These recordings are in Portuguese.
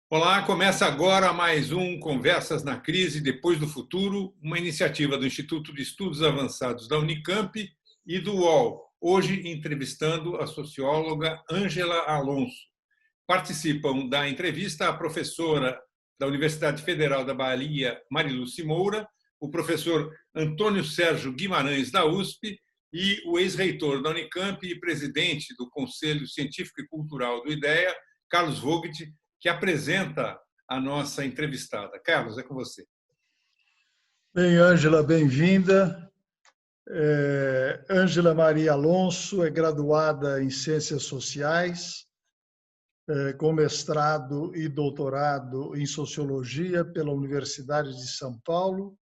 Olá, começa agora mais um Conversas na Crise Depois do Futuro, uma iniciativa do Instituto de Estudos Avançados da Unicamp e do UOL, hoje entrevistando a socióloga Ângela Alonso. Participam da entrevista a professora da Universidade Federal da Bahia, Mariluce Moura, o professor Antônio Sérgio Guimarães, da USP, e o ex-reitor da Unicamp e presidente do Conselho Científico e Cultural do IDEA, Carlos Vogt, que apresenta a nossa entrevistada. Carlos, é com você. Bem, Ângela, bem-vinda. Ângela Maria Alonso é graduada em Ciências Sociais, com mestrado e doutorado em Sociologia pela Universidade de São Paulo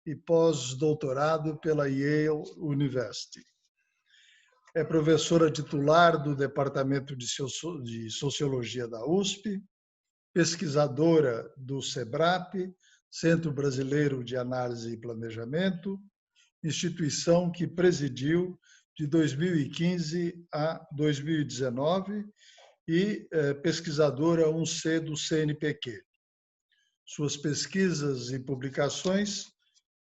e pós-doutorado pela Yale University. É professora titular do Departamento de Sociologia da USP, pesquisadora do SEBRAP, Centro Brasileiro de Análise e Planejamento, instituição que presidiu de 2015 a 2019 e pesquisadora 1C do CNPq. Suas pesquisas e publicações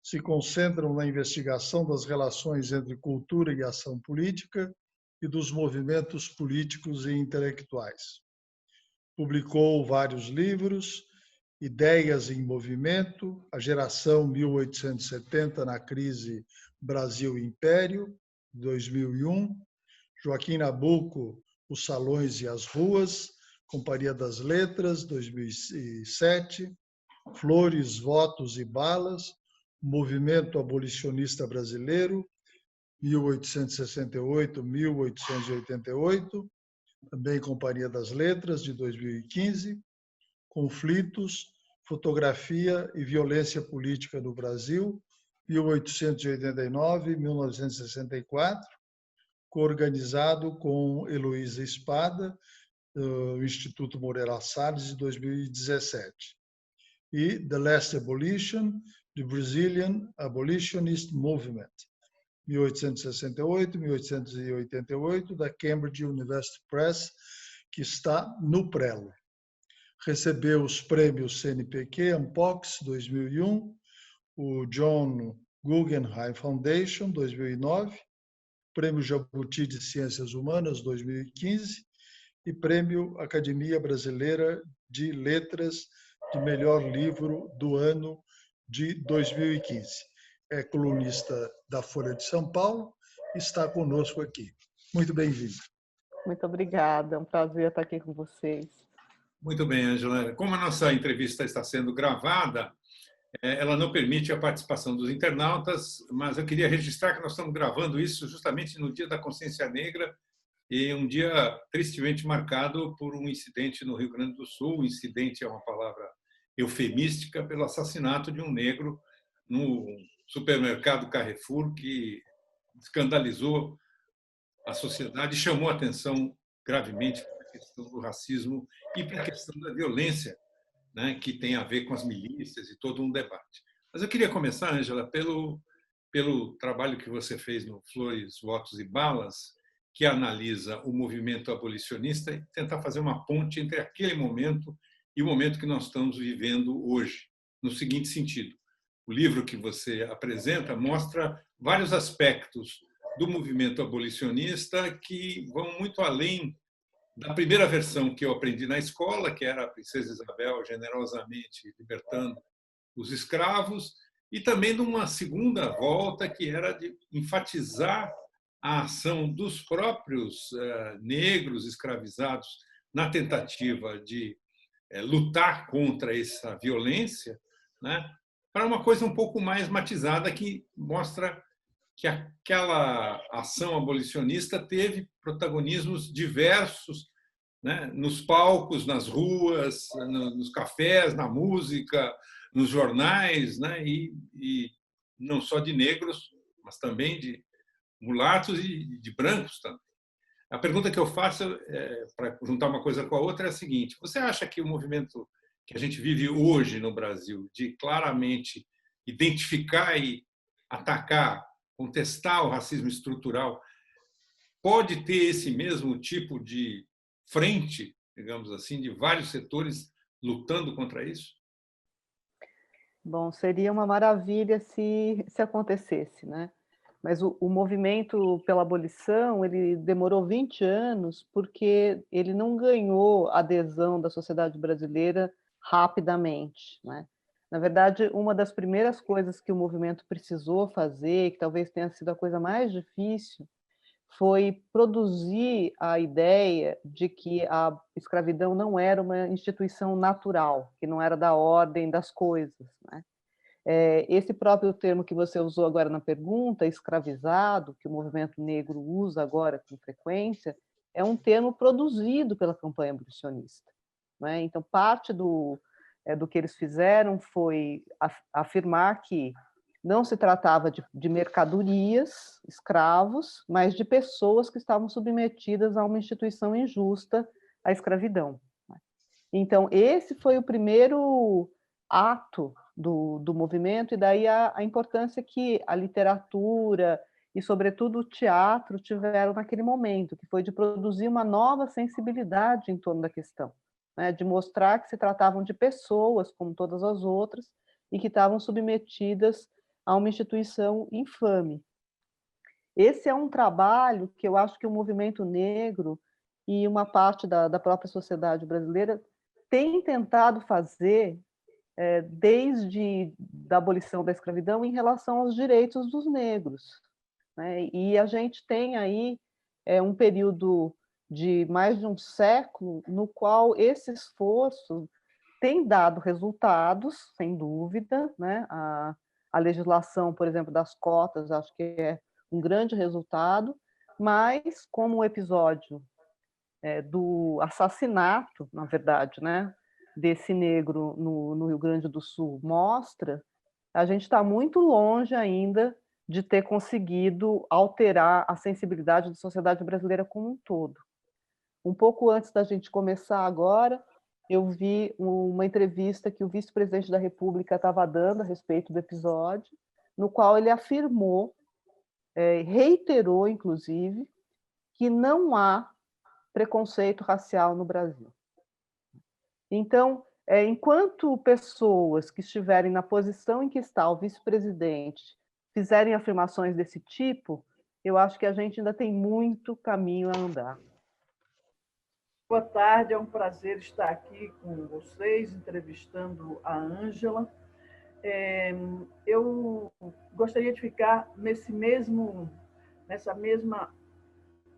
se concentram na investigação das relações entre cultura e ação política e dos movimentos políticos e intelectuais. Publicou vários livros: Ideias em Movimento, A Geração 1870 na Crise Brasil-Império, 2001, Joaquim Nabuco, Os Salões e as Ruas, Companhia das Letras, 2007, Flores, Votos e Balas, Movimento Abolicionista Brasileiro, 1868-1888, também Companhia das Letras, de 2015, Conflitos, Fotografia e Violência Política no Brasil, 1889-1964, coorganizado com Heloísa Espada, do Instituto Moreira Salles, de 2017. E The Last Abolition, The Brazilian Abolitionist Movement, 1868-1888, da Cambridge University Press, que está no Prelo. Recebeu os prêmios CNPq, Ampox, 2001, o John Guggenheim Foundation, 2009, Prêmio Jabuti de Ciências Humanas, 2015, e Prêmio Academia Brasileira de Letras de Melhor Livro do Ano, de 2015. É colunista da Folha de São Paulo e está conosco aqui. Muito bem-vindo. Muito obrigada, é um prazer estar aqui com vocês. Muito bem, Ângela. Como a nossa entrevista está sendo gravada, ela não permite a participação dos internautas, mas eu queria registrar que nós estamos gravando isso justamente no Dia da Consciência Negra e um dia tristemente marcado por um incidente no Rio Grande do Sul. O incidente é uma palavra eufemística, pelo assassinato de um negro no supermercado Carrefour, que escandalizou a sociedade e chamou a atenção gravemente para a questão do racismo e para a questão da violência, né, que tem a ver com as milícias e todo um debate. Mas eu queria começar, Ângela, pelo trabalho que você fez no Flores, Votos e Balas, que analisa o movimento abolicionista e tentar fazer uma ponte entre aquele momento e o momento que nós estamos vivendo hoje, no seguinte sentido. O livro que você apresenta mostra vários aspectos do movimento abolicionista que vão muito além da primeira versão que eu aprendi na escola, que era a Princesa Isabel generosamente libertando os escravos, e também de uma segunda volta, que era de enfatizar a ação dos próprios negros escravizados na tentativa de lutar contra essa violência, né, para uma coisa um pouco mais matizada, que mostra que aquela ação abolicionista teve protagonismos diversos, né, nos palcos, nas ruas, nos cafés, na música, nos jornais, né, e não só de negros, mas também de mulatos e de brancos também. A pergunta que eu faço, para juntar uma coisa com a outra, é a seguinte: você acha que o movimento que a gente vive hoje no Brasil, de claramente identificar e atacar, contestar o racismo estrutural, pode ter esse mesmo tipo de frente, digamos assim, de vários setores lutando contra isso? Bom, seria uma maravilha se acontecesse, né? Mas o movimento pela abolição, ele demorou 20 anos porque ele não ganhou adesão da sociedade brasileira rapidamente, né? Na verdade, uma das primeiras coisas que o movimento precisou fazer, que talvez tenha sido a coisa mais difícil, foi produzir a ideia de que a escravidão não era uma instituição natural, que não era da ordem das coisas, né? Esse próprio termo que você usou agora na pergunta, escravizado, que o movimento negro usa agora com frequência, é um termo produzido pela campanha abolicionista, né? Então, parte do que eles fizeram foi afirmar que não se tratava de mercadorias, escravos, mas de pessoas que estavam submetidas a uma instituição injusta, a escravidão. Então, esse foi o primeiro ato do movimento, e daí a importância que a literatura e, sobretudo, o teatro tiveram naquele momento, que foi de produzir uma nova sensibilidade em torno da questão, né? De mostrar que se tratavam de pessoas, como todas as outras, e que estavam submetidas a uma instituição infame. Esse é um trabalho que eu acho que o movimento negro e uma parte da própria sociedade brasileira tem tentado fazer desde a abolição da escravidão em relação aos direitos dos negros, né? E a gente tem aí um período de mais de um século no qual esse esforço tem dado resultados, sem dúvida, né? A legislação, por exemplo, das cotas, acho que é um grande resultado, mas como o episódio do assassinato, na verdade, né, desse negro no Rio Grande do Sul mostra, a gente está muito longe ainda de ter conseguido alterar a sensibilidade da sociedade brasileira como um todo. Um pouco antes da gente começar agora, eu vi uma entrevista que o vice-presidente da República estava dando a respeito do episódio, no qual ele afirmou, reiterou, inclusive, que não há preconceito racial no Brasil. Então, enquanto pessoas que estiverem na posição em que está o vice-presidente fizerem afirmações desse tipo, eu acho que a gente ainda tem muito caminho a andar. Boa tarde, é um prazer estar aqui com vocês, entrevistando a Ângela. Eu gostaria de ficar nessa mesma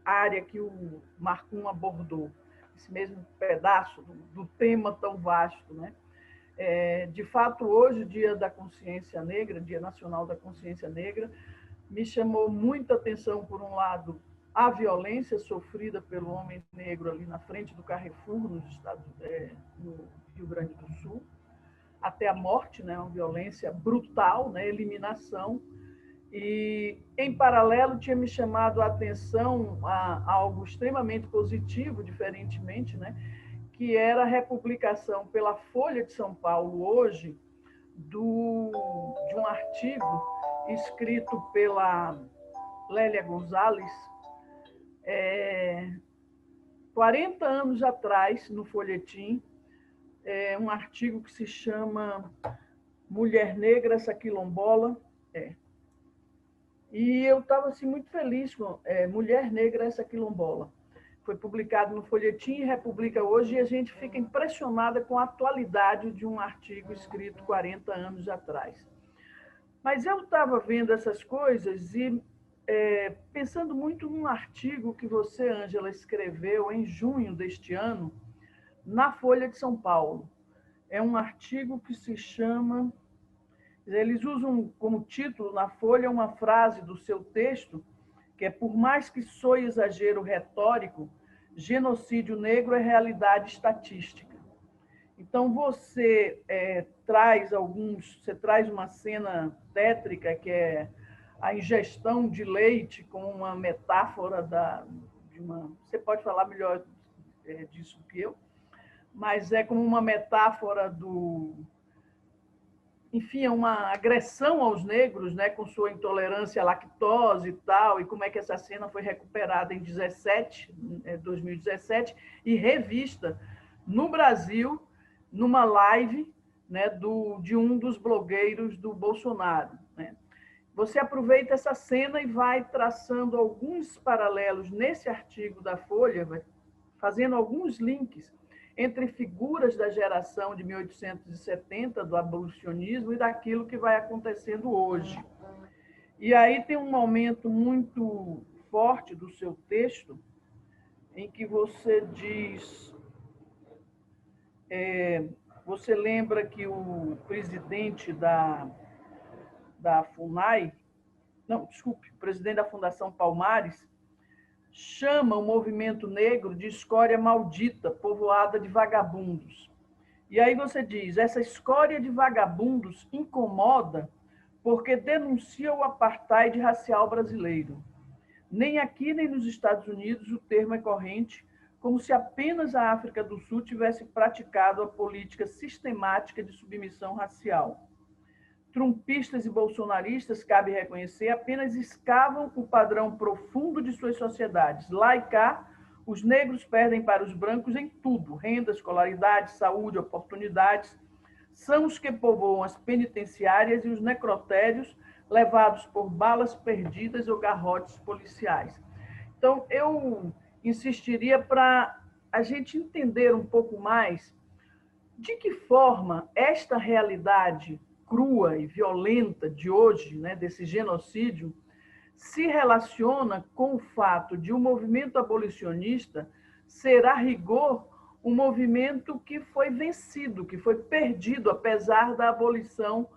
área que o Marcum abordou, esse mesmo pedaço do tema tão vasto, né? De fato, hoje, Dia da Consciência Negra, Dia Nacional da Consciência Negra, me chamou muita atenção, por um lado, a violência sofrida pelo homem negro ali na frente do Carrefour, no Rio Grande do Sul, até a morte, né? Uma violência brutal, né? Eliminação. E, em paralelo, tinha me chamado a atenção a algo extremamente positivo, diferentemente, né? Que era a republicação pela Folha de São Paulo, hoje, de um artigo escrito pela Lélia Gonzalez, 40 anos atrás, no folhetim, um artigo que se chama Mulher Negra, essa quilombola. E eu estava assim, muito feliz com Mulher Negra, essa quilombola. Foi publicado no folhetim República hoje, e a gente fica impressionada com a atualidade de um artigo escrito 40 anos atrás. Mas eu estava vendo essas coisas e pensando muito num artigo que você, Ângela, escreveu em junho deste ano, na Folha de São Paulo. É um artigo que se chama... Eles usam como título na Folha uma frase do seu texto, que é: por mais que soe exagero retórico, genocídio negro é realidade estatística. Então, você traz uma cena tétrica, que é a ingestão de leite, com uma metáfora você pode falar melhor disso do que eu, mas é como uma metáfora enfim, é uma agressão aos negros, né, com sua intolerância à lactose e tal, e como é que essa cena foi recuperada em 2017, e revista no Brasil, numa live, né, de um dos blogueiros do Bolsonaro, né? Você aproveita essa cena e vai traçando alguns paralelos nesse artigo da Folha, fazendo alguns links entre figuras da geração de 1870, do abolicionismo, e daquilo que vai acontecendo hoje. E aí tem um momento muito forte do seu texto, em que você diz... você lembra que o presidente da FUNAI, não, desculpe, o presidente da Fundação Palmares, chama o movimento negro de escória maldita, povoada de vagabundos. E aí você diz, essa escória de vagabundos incomoda porque denuncia o apartheid racial brasileiro. Nem aqui nem nos Estados Unidos o termo é corrente, como se apenas a África do Sul tivesse praticado a política sistemática de submissão racial. Trumpistas e bolsonaristas, cabe reconhecer, apenas escavam o padrão profundo de suas sociedades. Lá e cá, os negros perdem para os brancos em tudo: renda, escolaridade, saúde, oportunidades. São os que povoam as penitenciárias e os necrotérios levados por balas perdidas ou garrotes policiais. Então, eu insistiria para a gente entender um pouco mais de que forma esta realidade crua e violenta de hoje, né, desse genocídio, se relaciona com o fato de o movimento abolicionista ser, a rigor, um movimento que foi vencido, que foi perdido, apesar da abolição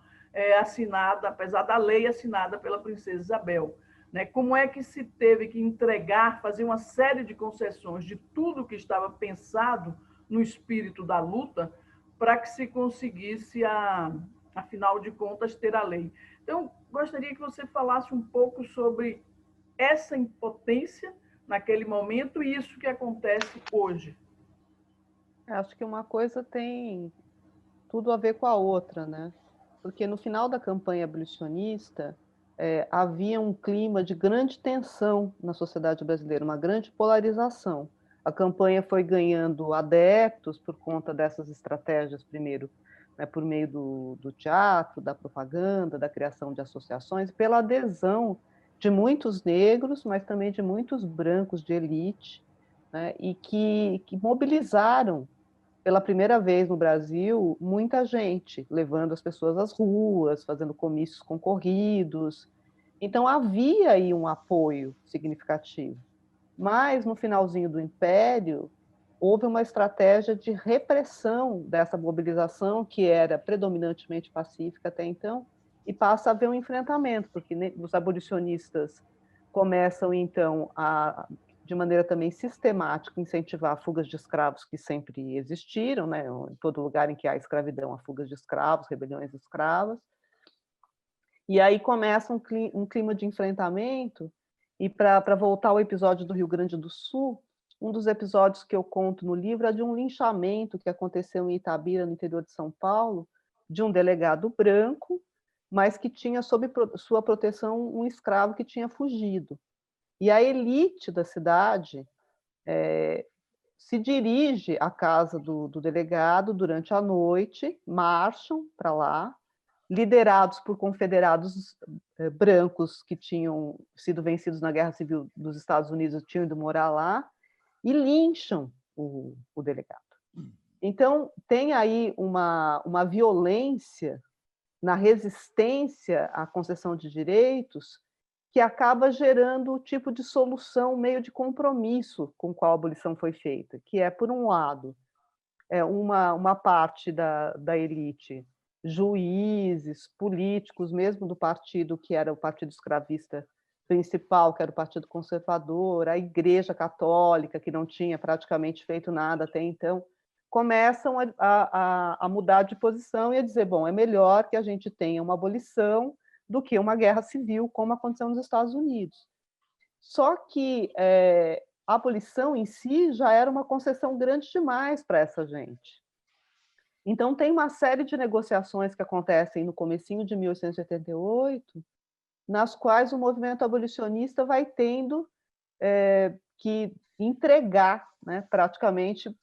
assinada, apesar da lei assinada pela princesa Isabel. Né? Como é que se teve que entregar, fazer uma série de concessões de tudo que estava pensado no espírito da luta para que se conseguisse, afinal de contas, ter a lei. Então, gostaria que você falasse um pouco sobre essa impotência naquele momento e isso que acontece hoje. Acho que uma coisa tem tudo a ver com a outra, né? Porque no final da campanha abolicionista havia um clima de grande tensão na sociedade brasileira, uma grande polarização. A campanha foi ganhando adeptos por conta dessas estratégias, primeiro, né, por meio do teatro, da propaganda, da criação de associações, pela adesão de muitos negros, mas também de muitos brancos de elite, né, e que mobilizaram pela primeira vez no Brasil muita gente, levando as pessoas às ruas, fazendo comícios concorridos. Então havia aí um apoio significativo. Mas no finalzinho do Império houve uma estratégia de repressão dessa mobilização, que era predominantemente pacífica até então, e passa a haver um enfrentamento, porque os abolicionistas começam, então, de maneira também sistemática, incentivar fugas de escravos que sempre existiram, né? Em todo lugar em que há escravidão, há fugas de escravos, rebeliões escravas. E aí começa um clima de enfrentamento, e para voltar ao episódio do Rio Grande do Sul, um dos episódios que eu conto no livro é de um linchamento que aconteceu em Itabira, no interior de São Paulo, de um delegado branco, mas que tinha sob sua proteção um escravo que tinha fugido. E a elite da cidade se dirige à casa do delegado durante a noite, marcham para lá, liderados por confederados brancos que tinham sido vencidos na Guerra Civil dos Estados Unidos, tinham ido morar lá, e lincham o delegado. Então, tem aí uma violência na resistência à concessão de direitos que acaba gerando o tipo de solução, meio de compromisso com qual a abolição foi feita, que é, por um lado, uma parte da elite, juízes, políticos, mesmo do partido que era o partido escravista principal, que era o Partido Conservador, a Igreja Católica, que não tinha praticamente feito nada até então, começam a mudar de posição e a dizer, bom, é melhor que a gente tenha uma abolição do que uma guerra civil, como aconteceu nos Estados Unidos. Só que a abolição em si já era uma concessão grande demais para essa gente. Então, tem uma série de negociações que acontecem no comecinho de 1888, nas quais o movimento abolicionista vai tendo que entregar, né, praticamente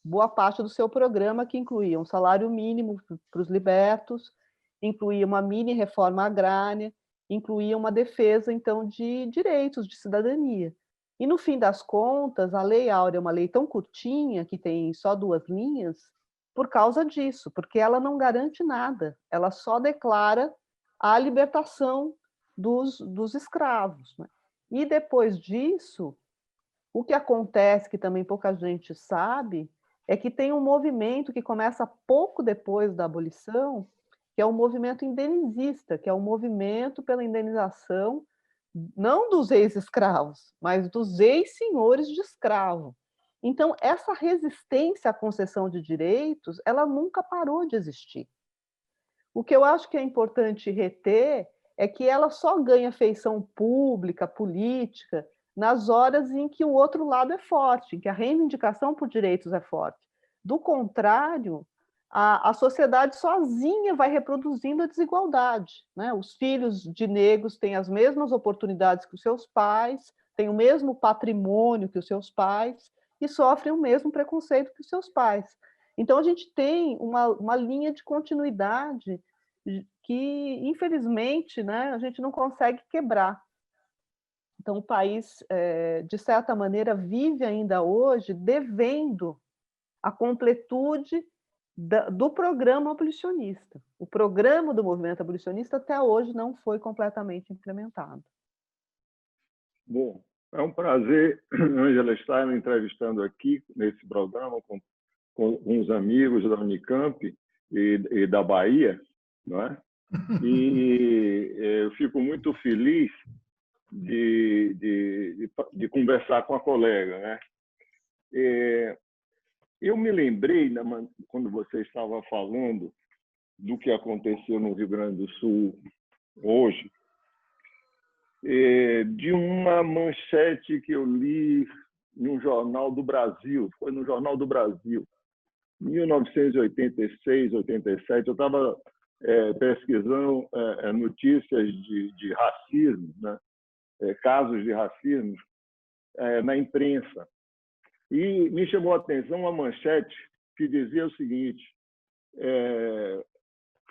boa parte do seu programa, que incluía um salário mínimo para os libertos, incluía uma mini reforma agrária, incluía uma defesa, então, de direitos, de cidadania. E, no fim das contas, a Lei Áurea é uma lei tão curtinha, que tem só 2 linhas, por causa disso, porque ela não garante nada, ela só declara a libertação dos escravos, né? E, depois disso, o que acontece, que também pouca gente sabe, é que tem um movimento que começa pouco depois da abolição, que é o movimento indenizista, que é o movimento pela indenização não dos ex-escravos, mas dos ex-senhores de escravo. Então, essa resistência à concessão de direitos, ela nunca parou de existir. O que eu acho que é importante reter é que ela só ganha feição pública, política, nas horas em que o outro lado é forte, em que a reivindicação por direitos é forte. Do contrário, a sociedade sozinha vai reproduzindo a desigualdade, né? Os filhos de negros têm as mesmas oportunidades que os seus pais, têm o mesmo patrimônio que os seus pais e sofrem o mesmo preconceito que os seus pais. Então, a gente tem uma linha de continuidade que, infelizmente, né, a gente não consegue quebrar. Então, o país, de certa maneira, vive ainda hoje devendo a completude do programa abolicionista. O programa do movimento abolicionista até hoje não foi completamente implementado. Bom, é um prazer, Ângela, estar me entrevistando aqui nesse programa com uns amigos da Unicamp e da Bahia, não é? E eu fico muito feliz de conversar com a colega, né? Eu me lembrei, quando você estava falando do que aconteceu no Rio Grande do Sul hoje, de uma manchete que eu li em um jornal do Brasil, foi no Jornal do Brasil, em 1986, 87, eu estava pesquisando notícias de racismo, né? Casos de racismo na imprensa. E me chamou a atenção uma manchete que dizia o seguinte: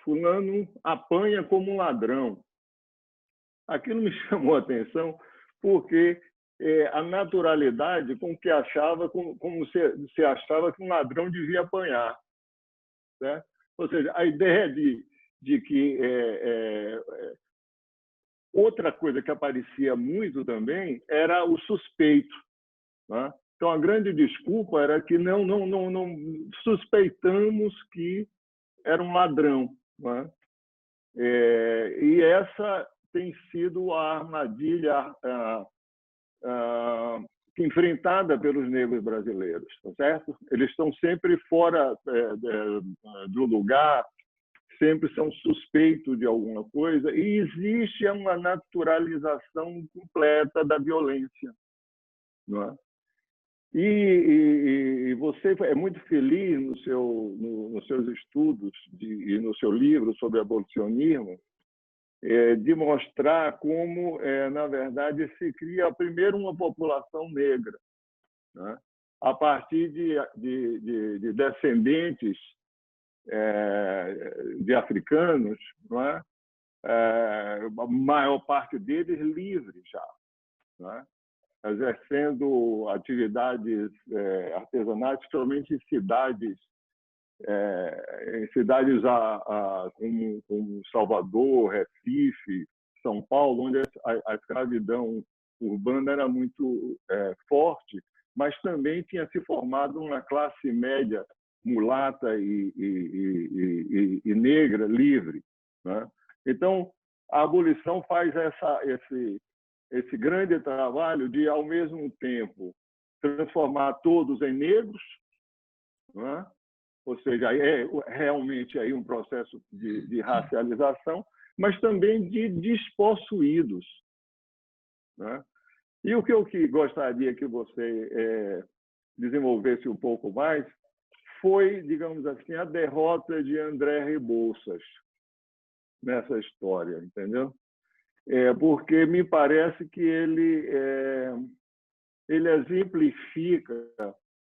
fulano apanha como um ladrão. Aquilo me chamou a atenção porque a naturalidade com que achava, como se achava que um ladrão devia apanhar, né? Ou seja, a ideia de que outra coisa que aparecia muito também era o suspeito, né? Então, a grande desculpa era que não suspeitamos que era um ladrão, né? E essa tem sido a armadilha enfrentada pelos negros brasileiros, tá certo? Eles estão sempre fora do lugar, sempre são suspeitos de alguma coisa, e existe uma naturalização completa da violência, não é? E você é muito feliz nos seus estudos e no seu livro sobre abolicionismo de mostrar como, na verdade, se cria primeiro uma população negra, né? A partir de descendentes de africanos, não é? A maior parte deles livres já, não é? Exercendo atividades artesanais, principalmente em cidades como Salvador, Recife, São Paulo, onde a escravidão urbana era muito forte, mas também tinha se formado uma classe média mulata e negra livre, né? Então, a abolição faz esse grande trabalho de, ao mesmo tempo, transformar todos em negros, né? Ou seja, é realmente aí um processo de racialização, mas também de despossuídos, né? E o que eu gostaria que você desenvolvesse um pouco mais foi, digamos assim, a derrota de André Rebouças nessa história, entendeu? Porque me parece que ele exemplifica,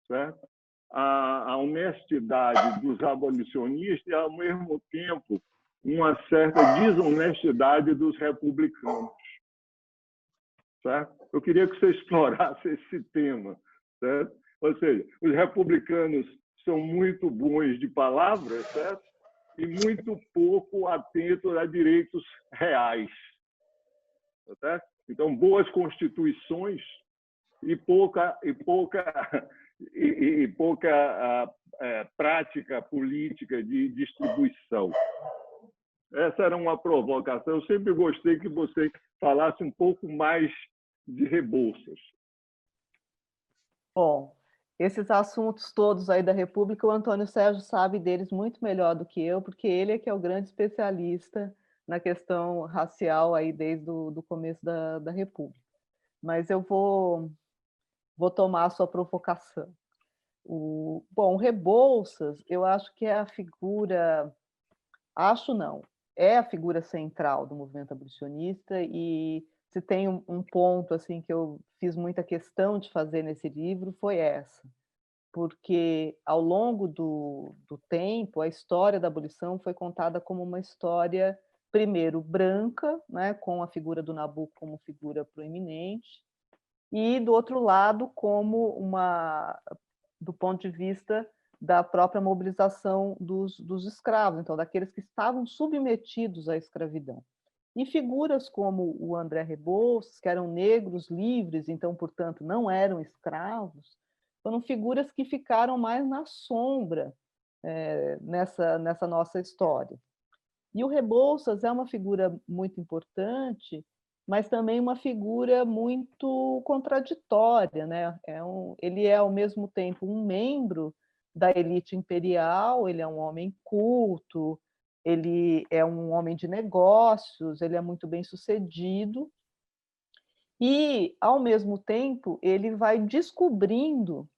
certo? a honestidade dos abolicionistas e, ao mesmo tempo, uma certa desonestidade dos republicanos. Certo? Eu queria que você explorasse esse tema. Certo? Ou seja, os republicanos são muito bons de palavras, certo? E muito pouco atentos a direitos reais. Certo? Então, boas constituições e pouca prática política de distribuição. Essa era uma provocação. Eu sempre gostei que você falasse um pouco mais de Rebouças. Bom, esses assuntos todos aí da República, o Antônio Sérgio sabe deles muito melhor do que eu, porque ele é que é o grande especialista na questão racial aí desde o começo da República. Mas eu vou tomar a sua provocação. Bom, Rebouças, eu acho que é a figura... Acho não, é a figura central do movimento abolicionista, e se tem um ponto assim que eu fiz muita questão de fazer nesse livro, foi essa. Porque, ao longo do tempo, a história da abolição foi contada como uma história, primeiro, branca, né, com a figura do Nabuco como figura proeminente, e, do outro lado, como do ponto de vista da própria mobilização dos escravos, então, daqueles que estavam submetidos à escravidão. E figuras como o André Rebouças, que eram negros livres, então, portanto, não eram escravos, foram figuras que ficaram mais na sombra nessa nossa história. E o Rebouças é uma figura muito importante, mas também uma figura muito contraditória, né? Ele é, ao mesmo tempo, um membro da elite imperial, ele é um homem culto, ele é um homem de negócios, ele é muito bem-sucedido, e, ao mesmo tempo, ele vai descobrindo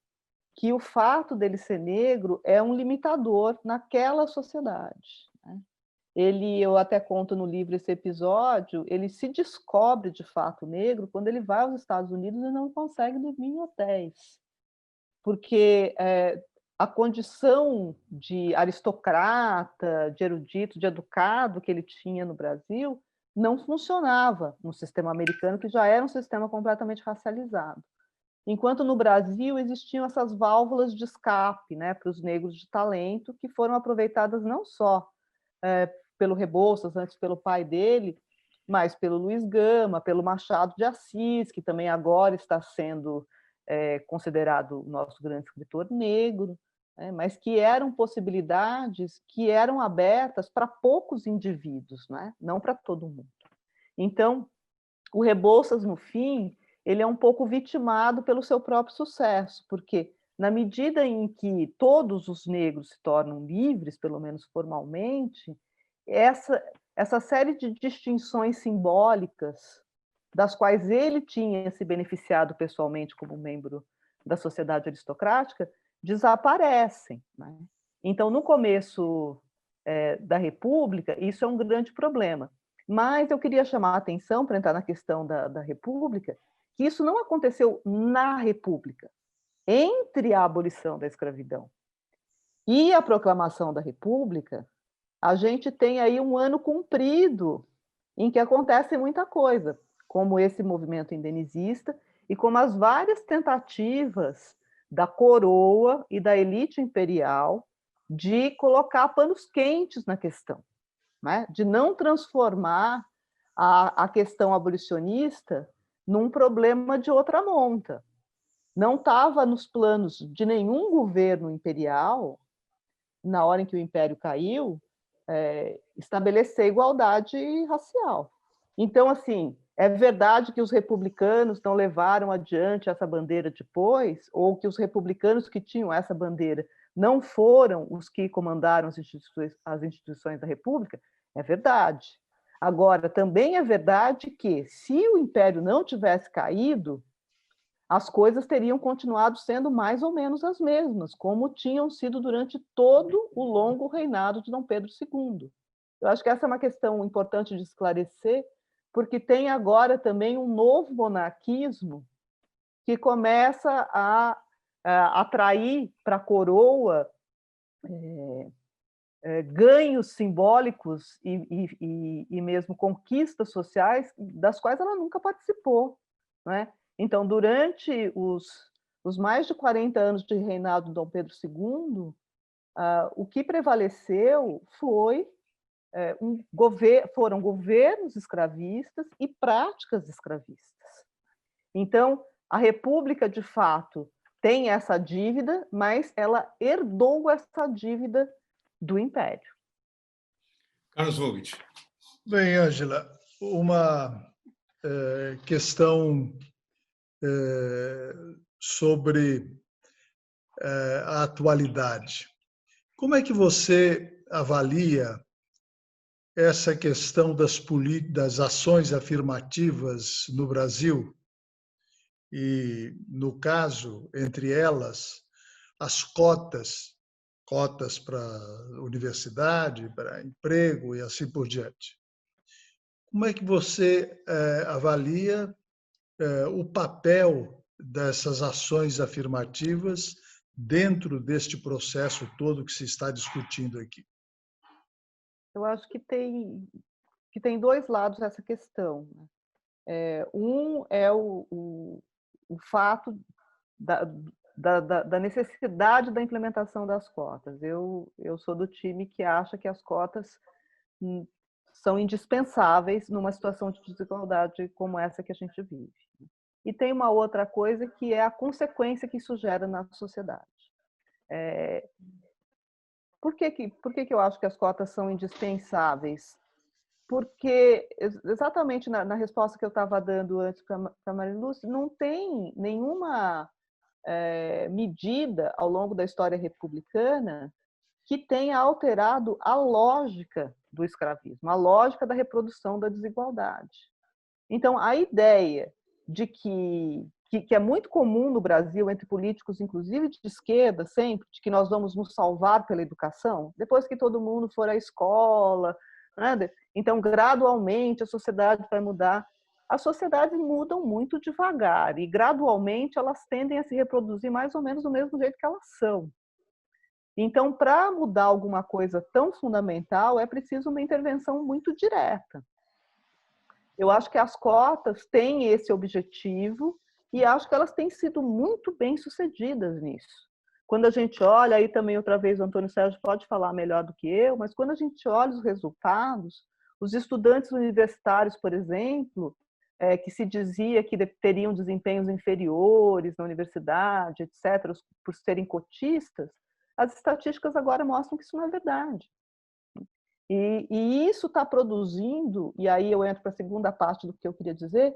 que o fato dele ser negro é um limitador naquela sociedade. Eu até conto no livro esse episódio, ele se descobre de fato negro quando ele vai aos Estados Unidos e não consegue dormir em hotéis, porque a condição de aristocrata, de erudito, de educado que ele tinha no Brasil não funcionava no sistema americano, que já era um sistema completamente racializado. Enquanto no Brasil existiam essas válvulas de escape, né, para os negros de talento, que foram aproveitadas não só pelo Rebouças, antes pelo pai dele, mas pelo Luiz Gama, pelo Machado de Assis, que também agora está sendo considerado o nosso grande escritor negro, mas que eram possibilidades que eram abertas para poucos indivíduos, né? Não para todo mundo. Então, o Rebouças, no fim, ele é um pouco vitimado pelo seu próprio sucesso, porque, na medida em que todos os negros se tornam livres, pelo menos formalmente, essa série de distinções simbólicas, das quais ele tinha se beneficiado pessoalmente como membro da sociedade aristocrática, desaparecem, né? Então, no começo da República, isso é um grande problema. Mas eu queria chamar a atenção, para entrar na questão da República, que isso não aconteceu na República, entre a abolição da escravidão e a proclamação da República. A gente tem aí um ano comprido em que acontece muita coisa, como esse movimento indenizista e como as várias tentativas da coroa e da elite imperial de colocar panos quentes na questão, né? De não transformar a questão abolicionista num problema de outra monta. Não estava nos planos de nenhum governo imperial, na hora em que o Império caiu, estabelecer igualdade racial. Então, assim, é verdade que os republicanos não levaram adiante essa bandeira depois, ou que os republicanos que tinham essa bandeira não foram os que comandaram as instituições da República? É verdade. Agora, também é verdade que, se o Império não tivesse caído, as coisas teriam continuado sendo mais ou menos as mesmas, como tinham sido durante todo o longo reinado de Dom Pedro II. Eu acho que essa é uma questão importante de esclarecer, porque tem agora também um novo monarquismo que começa a atrair para a coroa ganhos simbólicos e mesmo conquistas sociais das quais ela nunca participou, né? Então, durante os mais de 40 anos de reinado de Dom Pedro II, o que prevaleceu foram governos escravistas e práticas escravistas. Então, a República, de fato, tem essa dívida, mas ela herdou essa dívida do Império. Carlos Vogt. Bem, Ângela, uma questão sobre a atualidade. Como é que você avalia essa questão das ações afirmativas no Brasil? E, no caso, entre elas, as cotas para universidade, para emprego e assim por diante. Como é que você avalia o papel dessas ações afirmativas dentro deste processo todo que se está discutindo aqui? Eu acho que tem dois lados essa questão. Um é o fato da necessidade da implementação das cotas. Eu sou do time que acha que as cotas são indispensáveis numa situação de desigualdade como essa que a gente vive. E tem uma outra coisa que é a consequência que isso gera na sociedade. Por que eu acho que as cotas são indispensáveis? Porque, exatamente na resposta que eu estava dando antes para a Marilúcia, não tem nenhuma medida ao longo da história republicana que tenha alterado a lógica do escravismo, a lógica da reprodução da desigualdade. Então, a ideia de que é muito comum no Brasil, entre políticos, inclusive de esquerda, sempre, de que nós vamos nos salvar pela educação, depois que todo mundo for à escola, né? Então, gradualmente, a sociedade vai mudar. As sociedades mudam muito devagar e, gradualmente, elas tendem a se reproduzir mais ou menos do mesmo jeito que elas são. Então, para mudar alguma coisa tão fundamental, é preciso uma intervenção muito direta. Eu acho que as cotas têm esse objetivo e acho que elas têm sido muito bem sucedidas nisso. Quando a gente olha, aí também outra vez o Antônio Sérgio pode falar melhor do que eu, mas quando a gente olha os resultados, os estudantes universitários, por exemplo, que se dizia que teriam desempenhos inferiores na universidade, etc., por serem cotistas, as estatísticas agora mostram que isso não é verdade. E isso está produzindo, e aí eu entro para a segunda parte do que eu queria dizer,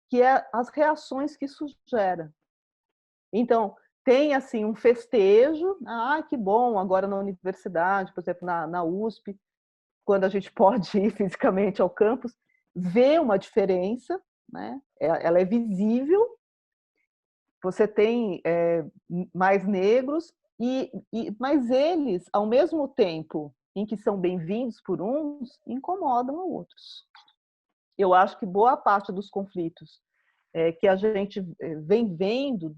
que é as reações que isso gera. Então, tem assim um festejo, que bom, agora na universidade, por exemplo, na USP, quando a gente pode ir fisicamente ao campus, vê uma diferença, né? Ela é visível, você tem mais negros, mas eles, ao mesmo tempo em que são bem-vindos por uns, incomodam a outros. Eu acho que boa parte dos conflitos que a gente vem vendo,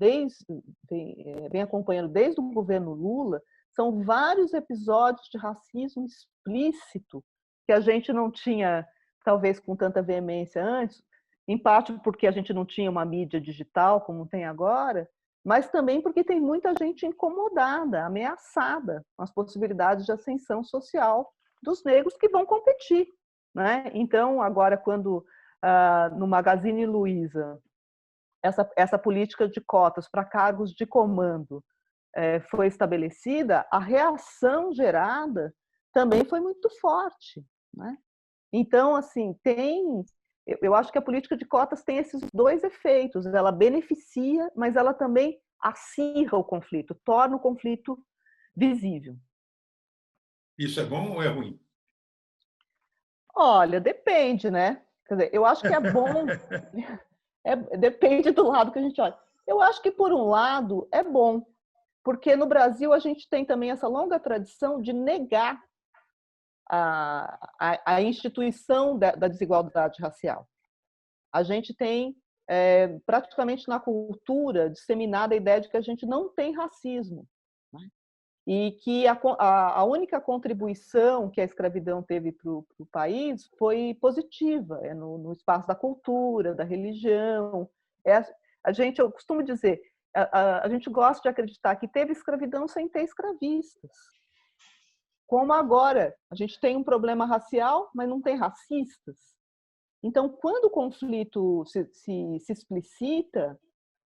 vem acompanhando desde o governo Lula, são vários episódios de racismo explícito que a gente não tinha, talvez, com tanta veemência antes, em parte porque a gente não tinha uma mídia digital como tem agora, mas também porque tem muita gente incomodada, ameaçada com as possibilidades de ascensão social dos negros que vão competir, né? Então, agora, quando no Magazine Luiza essa política de cotas para cargos de comando foi estabelecida, a reação gerada também foi muito forte, né? Então, assim, eu acho que a política de cotas tem esses dois efeitos. Ela beneficia, mas ela também acirra o conflito, torna o conflito visível. Isso é bom ou é ruim? Olha, depende, né? Quer dizer, eu acho que é bom, depende do lado que a gente olha. Eu acho que, por um lado, é bom, porque no Brasil a gente tem também essa longa tradição de negar a instituição da desigualdade racial. A gente tem praticamente na cultura disseminada a ideia de que a gente não tem racismo, né? E que a única contribuição que a escravidão teve para o país foi positiva, no espaço da cultura, da religião. Eu costumo dizer, a gente gosta de acreditar que teve escravidão sem ter escravistas. Como agora, a gente tem um problema racial, mas não tem racistas. Então, quando o conflito se explicita,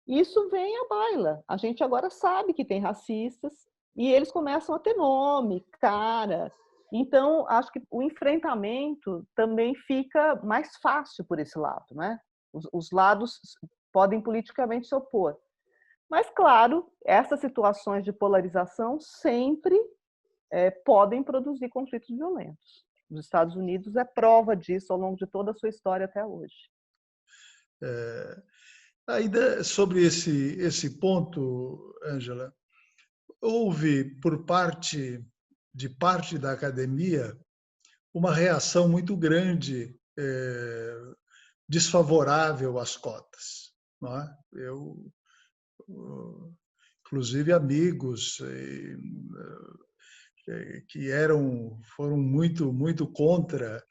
isso vem à baila. A gente agora sabe que tem racistas e eles começam a ter nome, cara. Então, acho que o enfrentamento também fica mais fácil por esse lado, né? Os lados podem politicamente se opor. Mas, claro, essas situações de polarização sempre podem produzir conflitos violentos. Os Estados Unidos é prova disso ao longo de toda a sua história até hoje. Ainda sobre esse ponto, Ângela, houve por parte da academia uma reação muito grande, desfavorável às cotas, não é? Inclusive amigos que foram muito contra.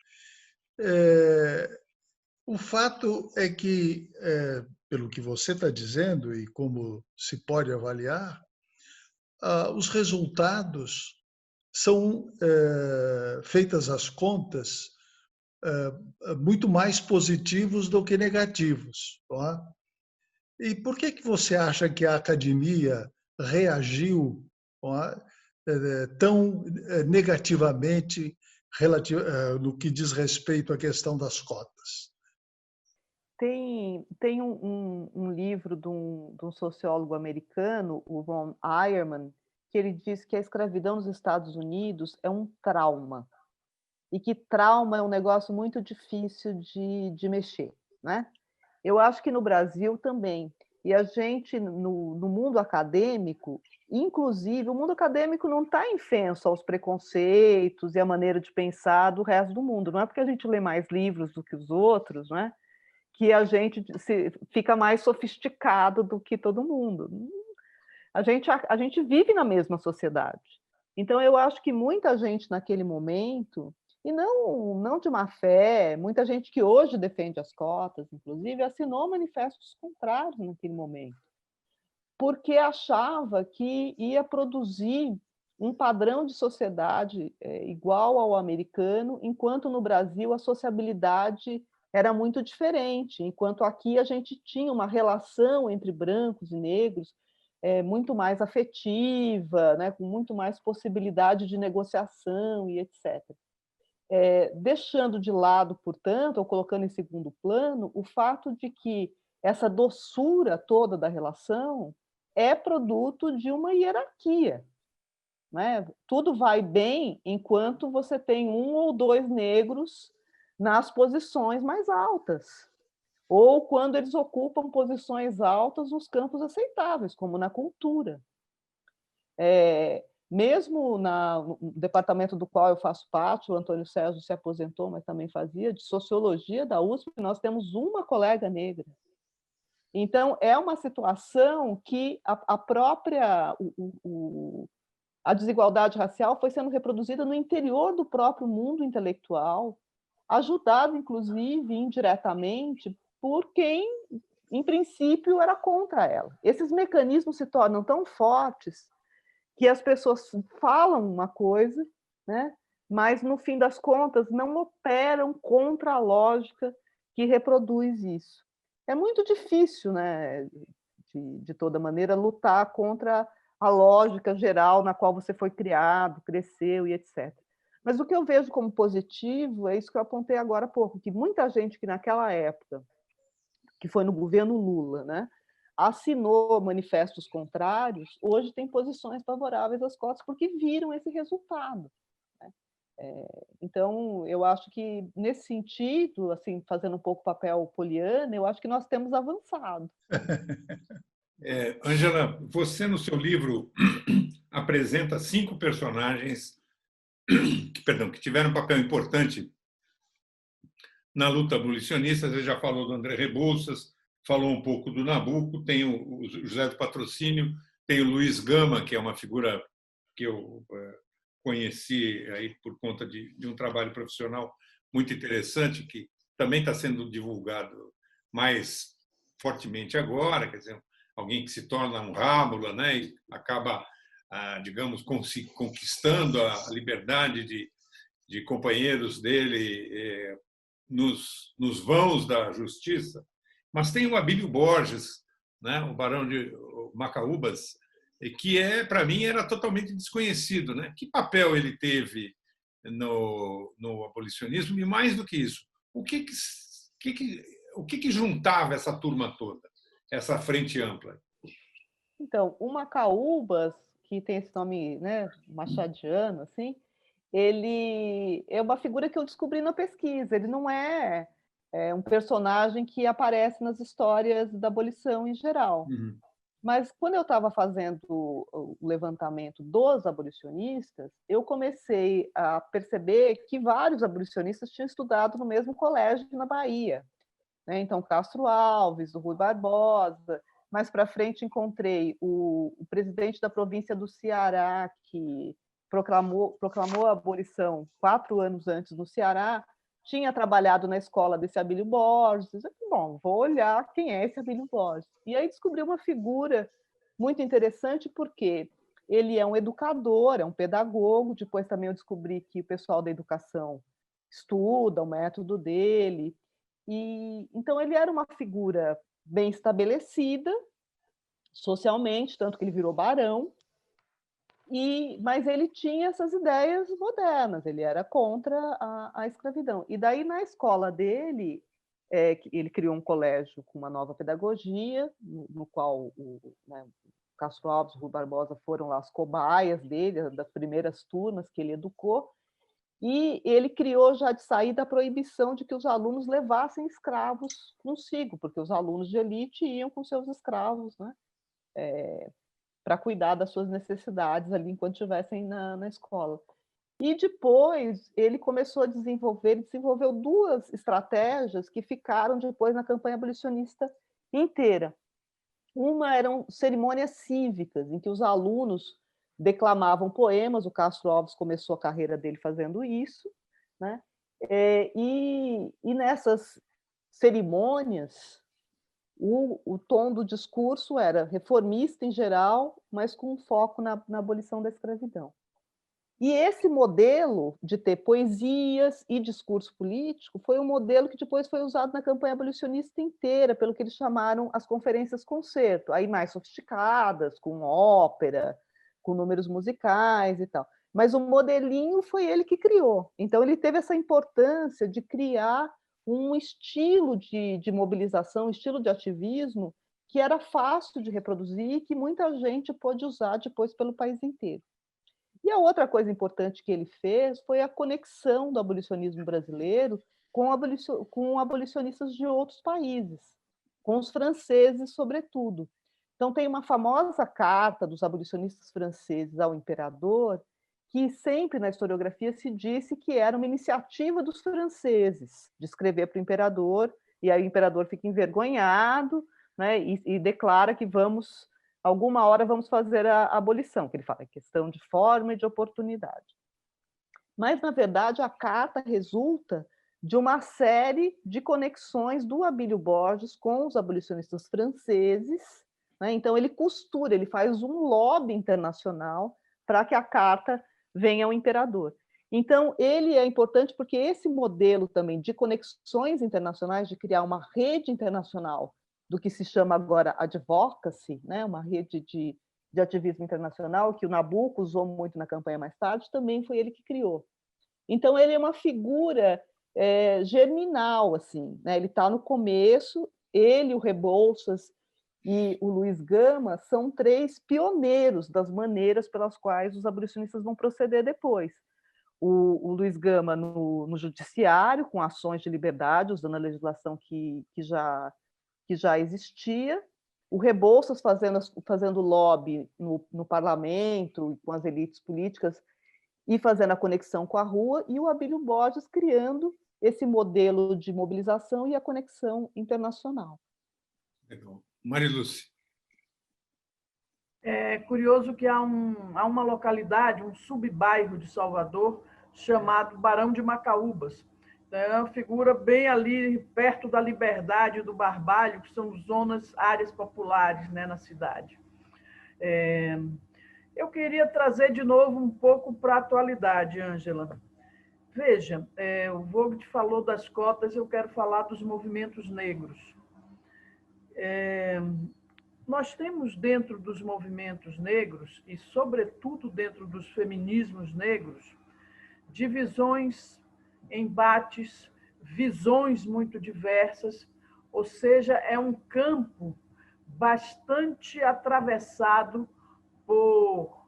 O fato é que, pelo que você está dizendo e como se pode avaliar, os resultados são, feitas as contas, muito mais positivos do que negativos. Não é? E por que você acha que a academia reagiu, não é, tão negativamente no que diz respeito à questão das cotas? Tem um livro de um sociólogo americano, o Ron Eierman, que ele diz que a escravidão nos Estados Unidos é um trauma. E que trauma é um negócio muito difícil de mexer, né? Eu acho que no Brasil também. E a gente, no mundo acadêmico, inclusive, o mundo acadêmico não está infenso aos preconceitos e à maneira de pensar do resto do mundo. Não é porque a gente lê mais livros do que os outros, né, que a gente fica mais sofisticado do que todo mundo. A gente vive na mesma sociedade. Então, eu acho que muita gente naquele momento, e não de má fé, muita gente que hoje defende as cotas, inclusive, assinou manifestos contrários naquele momento, porque achava que ia produzir um padrão de sociedade igual ao americano, enquanto no Brasil a sociabilidade era muito diferente, enquanto aqui a gente tinha uma relação entre brancos e negros muito mais afetiva, né, com muito mais possibilidade de negociação e etc. Deixando de lado, portanto, ou colocando em segundo plano, o fato de que essa doçura toda da relação é produto de uma hierarquia, né? Tudo vai bem enquanto você tem um ou dois negros nas posições mais altas, ou quando eles ocupam posições altas nos campos aceitáveis, como na cultura. Mesmo no departamento do qual eu faço parte, o Antônio Sérgio se aposentou, mas também fazia, de sociologia da USP, nós temos uma colega negra. Então, é uma situação que a desigualdade racial foi sendo reproduzida no interior do próprio mundo intelectual, ajudado, inclusive, indiretamente, por quem, em princípio, era contra ela. Esses mecanismos se tornam tão fortes que as pessoas falam uma coisa, né, mas, no fim das contas, não operam contra a lógica que reproduz isso. É muito difícil, né, de toda maneira, lutar contra a lógica geral na qual você foi criado, cresceu e etc. Mas o que eu vejo como positivo é isso que eu apontei agora há pouco, que muita gente que naquela época, que foi no governo Lula, né, assinou manifestos contrários, hoje tem posições favoráveis às cotas porque viram esse resultado. Né? Então, eu acho que, nesse sentido, assim, fazendo um pouco o papel poliana, eu acho que nós temos avançado. Ângela, você, no seu livro, apresenta 5 personagens que tiveram um papel importante na luta abolicionista. Você já falou do André Rebouças, falou um pouco do Nabucco, tem o José do Patrocínio, tem o Luiz Gama, que é uma figura que eu conheci aí por conta de um trabalho profissional muito interessante, que também está sendo divulgado mais fortemente agora, quer dizer, alguém que se torna um Rámula, né, e acaba, digamos, conquistando a liberdade de companheiros dele nos vãos da justiça. Mas tem o Abílio Borges, né, o Barão de Macaúbas, que para mim era totalmente desconhecido, né? Que papel ele teve no abolicionismo, e mais do que isso, o que juntava essa turma toda, essa frente ampla? Então, o Macaúbas, que tem esse nome, né, machadiano, assim, ele é uma figura que eu descobri na pesquisa. Ele não é um personagem que aparece nas histórias da abolição em geral. Uhum. Mas quando eu estava fazendo o levantamento dos abolicionistas, eu comecei a perceber que vários abolicionistas tinham estudado no mesmo colégio na Bahia, né? Então, Castro Alves, o Rui Barbosa. Mais para frente encontrei o presidente da província do Ceará, que proclamou a abolição 4 anos antes no Ceará, tinha trabalhado na escola desse Abílio Borges. Bom, vou olhar quem é esse Abílio Borges. E aí descobri uma figura muito interessante, porque ele é um educador, é um pedagogo. Depois também eu descobri que o pessoal da educação estuda o método dele. E então ele era uma figura bem estabelecida socialmente, tanto que ele virou barão. Mas ele tinha essas ideias modernas, ele era contra a escravidão. E daí, na escola dele, ele criou um colégio com uma nova pedagogia, no qual Castro Alves e Rui Barbosa foram lá as cobaias dele, das primeiras turmas que ele educou, e ele criou já de saída a proibição de que os alunos levassem escravos consigo, porque os alunos de elite iam com seus escravos, né? Para cuidar das suas necessidades ali enquanto estivessem na escola. E depois ele começou a desenvolveu 2 estratégias que ficaram depois na campanha abolicionista inteira. Uma eram cerimônias cívicas, em que os alunos declamavam poemas. O Castro Alves começou a carreira dele fazendo isso, né? E nessas cerimônias, o tom do discurso era reformista em geral, mas com um foco na abolição da escravidão. E esse modelo de ter poesias e discurso político foi um modelo que depois foi usado na campanha abolicionista inteira, pelo que eles chamaram as conferências concerto, aí mais sofisticadas, com ópera, com números musicais e tal. Mas o modelinho foi ele que criou. Então ele teve essa importância de criar um estilo de mobilização, um estilo de ativismo que era fácil de reproduzir e que muita gente pôde usar depois pelo país inteiro. E a outra coisa importante que ele fez foi a conexão do abolicionismo brasileiro com abolicionistas de outros países, com os franceses, sobretudo. Então, tem uma famosa carta dos abolicionistas franceses ao imperador, que sempre na historiografia se disse que era uma iniciativa dos franceses de escrever para o imperador, e aí o imperador fica envergonhado, né, e declara que alguma hora vamos fazer a abolição, que ele fala, é questão de forma e de oportunidade. Mas, na verdade, a carta resulta de uma série de conexões do Abílio Borges com os abolicionistas franceses, né? Então, ele faz um lobby internacional para que a carta venha ao imperador. Então, ele é importante porque esse modelo também de conexões internacionais, de criar uma rede internacional do que se chama agora advocacy, né? Uma rede de ativismo internacional, que o Nabucco usou muito na campanha mais tarde, também foi ele que criou. Então, ele é uma figura germinal, assim, né? Ele está no começo, ele, o Rebouças e o Luiz Gama são 3 pioneiros das maneiras pelas quais os abolicionistas vão proceder depois. O Luiz Gama no judiciário, com ações de liberdade, usando a legislação que já existia, o Rebouças fazendo lobby no parlamento, com as elites políticas, e fazendo a conexão com a rua, e o Abílio Borges criando esse modelo de mobilização e a conexão internacional. Legal. Marilúcia. É curioso que há uma localidade, um subbairro de Salvador, chamado Barão de Macaúbas. Então, é uma figura bem ali, perto da Liberdade e do Barbalho, que são zonas, áreas populares, né, na cidade. Eu queria trazer de novo um pouco para a atualidade, Ângela. Veja, o Vogt falou das cotas, eu quero falar dos movimentos negros. Nós temos dentro dos movimentos negros, e sobretudo dentro dos feminismos negros, divisões, embates, visões muito diversas, ou seja, é um campo bastante atravessado por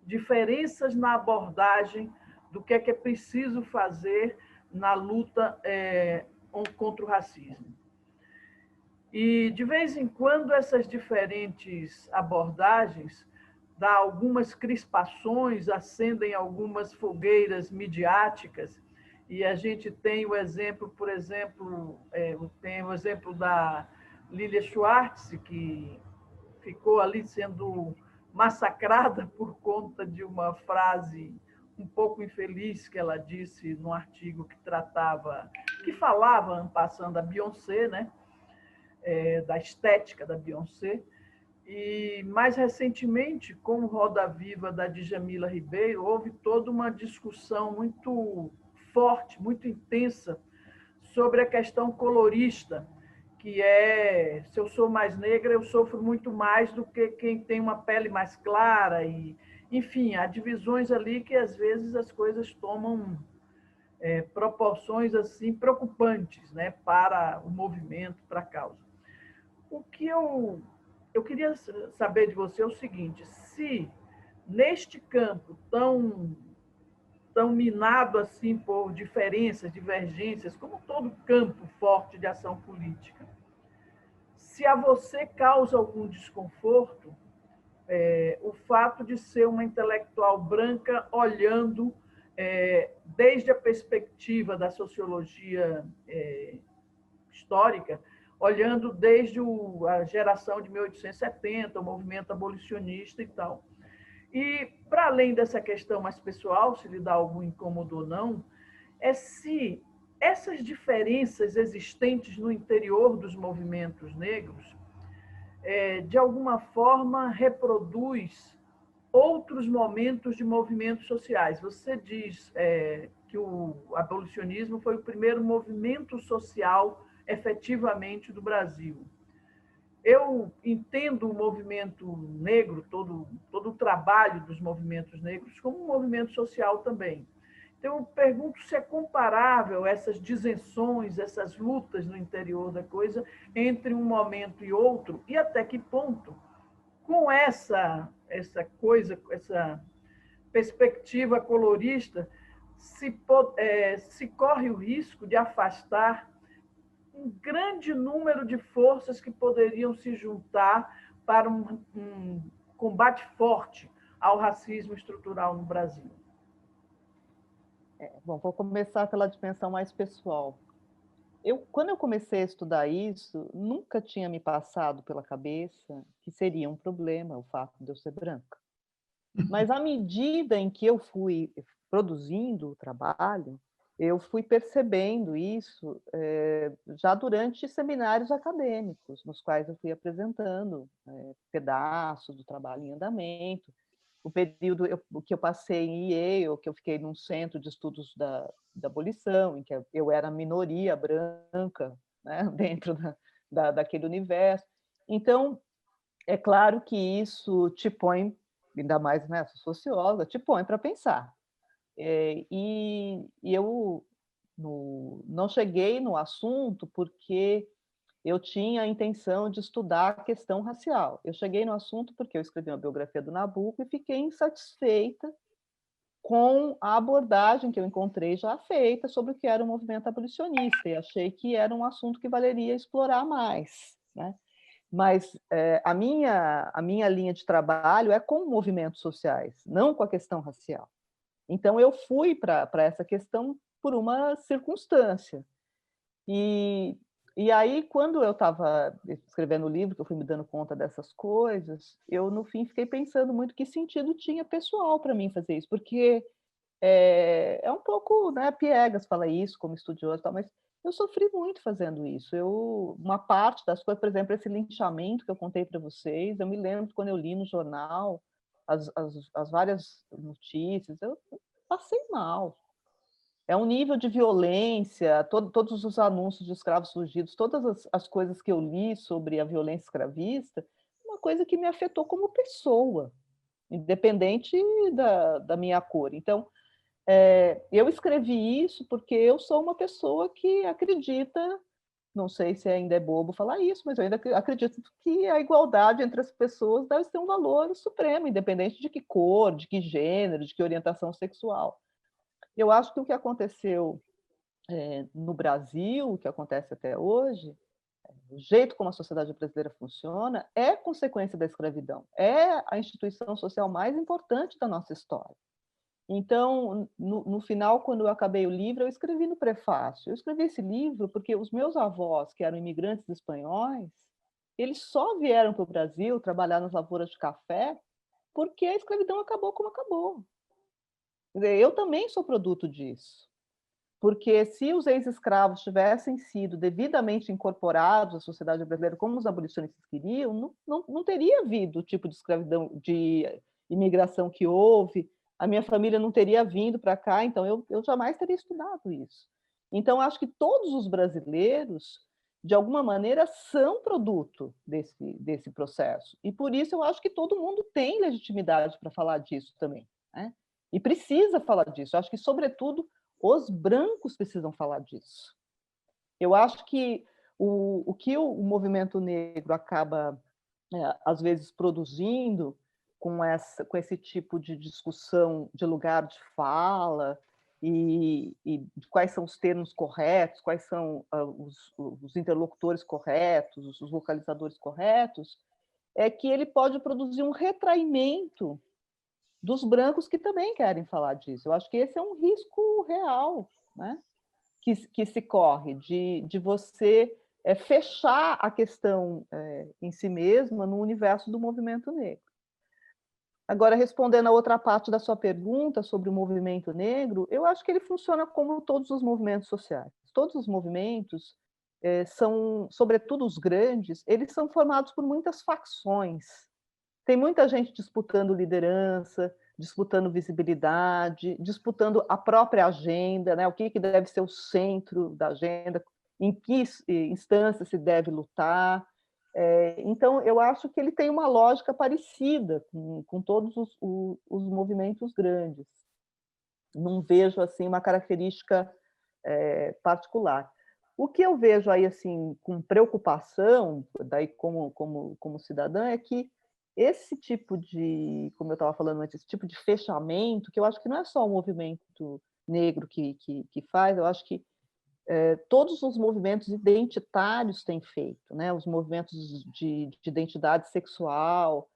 diferenças na abordagem do que é preciso fazer na luta contra o racismo. E, de vez em quando, essas diferentes abordagens dão algumas crispações, acendem algumas fogueiras midiáticas, e a gente tem o exemplo, por exemplo, tem o exemplo da Lilia Schwartz, que ficou ali sendo massacrada por conta de uma frase um pouco infeliz que ela disse num artigo que falava, passando a Beyoncé, né? Da estética da Beyoncé. E, mais recentemente, com o Roda Viva da Djamila Ribeiro, houve toda uma discussão muito forte, muito intensa, sobre a questão colorista, que é, se eu sou mais negra, eu sofro muito mais do que quem tem uma pele mais clara. E, enfim, há divisões ali que, às vezes, as coisas tomam proporções assim preocupantes, né, para o movimento, para a causa. O que eu queria saber de você é o seguinte: se neste campo tão minado assim por diferenças, divergências, como todo campo forte de ação política, se a você causa algum desconforto o fato de ser uma intelectual branca olhando desde a perspectiva da sociologia histórica, olhando desde a geração de 1870, o movimento abolicionista e tal. E, para além dessa questão mais pessoal, se lhe dá algum incômodo ou não, é se essas diferenças existentes no interior dos movimentos negros, de alguma forma, reproduz outros momentos de movimentos sociais. Você diz que o abolicionismo foi o primeiro movimento social efetivamente do Brasil. Eu entendo o movimento negro, todo o trabalho dos movimentos negros, como um movimento social também. Então, eu pergunto se é comparável essas disenções, essas lutas no interior da coisa, entre um momento e outro, e até que ponto, com essa coisa, essa perspectiva colorista, se corre o risco de afastar um grande número de forças que poderiam se juntar para um combate forte ao racismo estrutural no Brasil. Bom, vou começar pela dimensão mais pessoal. Quando eu comecei a estudar isso, nunca tinha me passado pela cabeça que seria um problema o fato de eu ser branca. Mas, à medida em que eu fui produzindo o trabalho, eu fui percebendo isso já durante seminários acadêmicos, nos quais eu fui apresentando pedaços do trabalho em andamento. O período que eu passei em Yale, que eu fiquei num centro de estudos da abolição, em que eu era minoria branca, né, dentro daquele universo. Então, é claro que isso te põe, ainda mais nessa socióloga, te põe para pensar. E eu não cheguei no assunto porque eu tinha a intenção de estudar a questão racial. Eu cheguei no assunto porque eu escrevi uma biografia do Nabuco e fiquei insatisfeita com a abordagem que eu encontrei já feita sobre o que era o movimento abolicionista, e achei que era um assunto que valeria explorar mais, né? Mas a minha linha de trabalho é com movimentos sociais, não com a questão racial. Então, eu fui para essa questão por uma circunstância. E E aí, quando eu estava escrevendo o livro, que eu fui me dando conta dessas coisas, eu, no fim, fiquei pensando muito que sentido tinha pessoal para mim fazer isso, porque é um pouco, né, piegas falar isso como estudioso, tal, mas eu sofri muito fazendo isso. Uma parte das coisas, por exemplo, esse linchamento que eu contei para vocês, eu me lembro quando eu li no jornal as várias notícias, eu passei mal. É um nível de violência, todos os anúncios de escravos fugidos, todas as coisas que eu li sobre a violência escravista, uma coisa que me afetou como pessoa, independente da minha cor. Então, eu escrevi isso porque eu sou uma pessoa que acredita, não sei se ainda é bobo falar isso, mas eu ainda acredito que a igualdade entre as pessoas deve ser um valor supremo, independente de que cor, de que gênero, de que orientação sexual. Eu acho que o que aconteceu no Brasil, o que acontece até hoje, o jeito como a sociedade brasileira funciona, é consequência da escravidão. É a instituição social mais importante da nossa história. Então, no final, quando eu acabei o livro, eu escrevi no prefácio. Eu escrevi esse livro porque os meus avós, que eram imigrantes espanhóis, eles só vieram para o Brasil trabalhar nas lavouras de café porque a escravidão acabou como acabou. Quer dizer, eu também sou produto disso. Porque se os ex-escravos tivessem sido devidamente incorporados à sociedade brasileira, como os abolicionistas queriam, não teria havido o tipo de escravidão, de imigração que houve, a minha família não teria vindo para cá, então eu jamais teria estudado isso. Então, acho que todos os brasileiros, de alguma maneira, são produto desse processo. E, por isso, eu acho que todo mundo tem legitimidade para falar disso também, né? E precisa falar disso. Eu acho que, sobretudo, os brancos precisam falar disso. Eu acho que o que o movimento negro acaba, às vezes, produzindo com esse tipo de discussão de lugar de fala e quais são os termos corretos, quais são os interlocutores corretos, os localizadores corretos, é que ele pode produzir um retraimento dos brancos que também querem falar disso. Eu acho que esse é um risco real, né? que se corre, de você fechar a questão em si mesma no universo do movimento negro. Agora, respondendo a outra parte da sua pergunta sobre o movimento negro, eu acho que ele funciona como todos os movimentos sociais. Todos os movimentos são, sobretudo os grandes, eles são formados por muitas facções. Tem muita gente disputando liderança, disputando visibilidade, disputando a própria agenda, né? O que deve ser o centro da agenda, em que instância se deve lutar. Então, eu acho que ele tem uma lógica parecida com todos os movimentos grandes. Não vejo assim uma característica particular. O que eu vejo aí assim com preocupação, daí como cidadã, é que esse tipo de, como eu estava falando antes, esse tipo de fechamento, que eu acho que não é só o movimento negro que faz, eu acho que todos os movimentos identitários têm feito, né? Os movimentos de identidade sexual,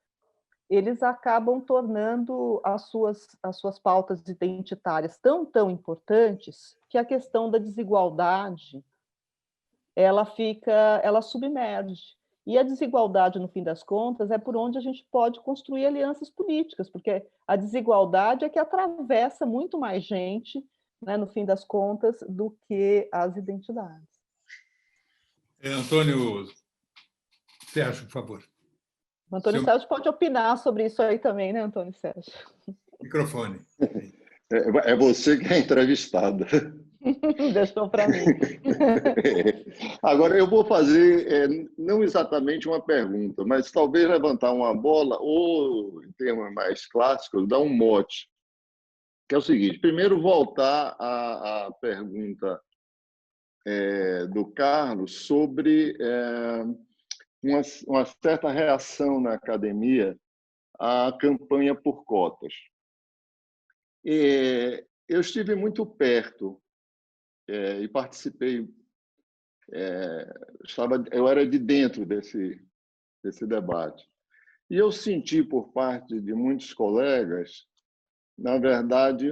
eles acabam tornando as suas pautas identitárias tão importantes que a questão da desigualdade ela submerge. E a desigualdade, no fim das contas, é por onde a gente pode construir alianças políticas, porque a desigualdade é que atravessa muito mais gente, né, no fim das contas, do que as identidades. Antônio Sérgio, por favor. O Antônio Sérgio pode opinar sobre isso aí também, né, Antônio Sérgio? Microfone. É você que é entrevistada. Deixou para mim. Agora, eu vou fazer, não exatamente uma pergunta, mas talvez levantar uma bola, ou, em termos mais clássicos, dar um mote, que é o seguinte. Primeiro, voltar à pergunta do Carlos sobre uma certa reação na academia à campanha por cotas. Eu estive muito perto e participei, eu era de dentro desse debate. E eu senti por parte de muitos colegas, na verdade,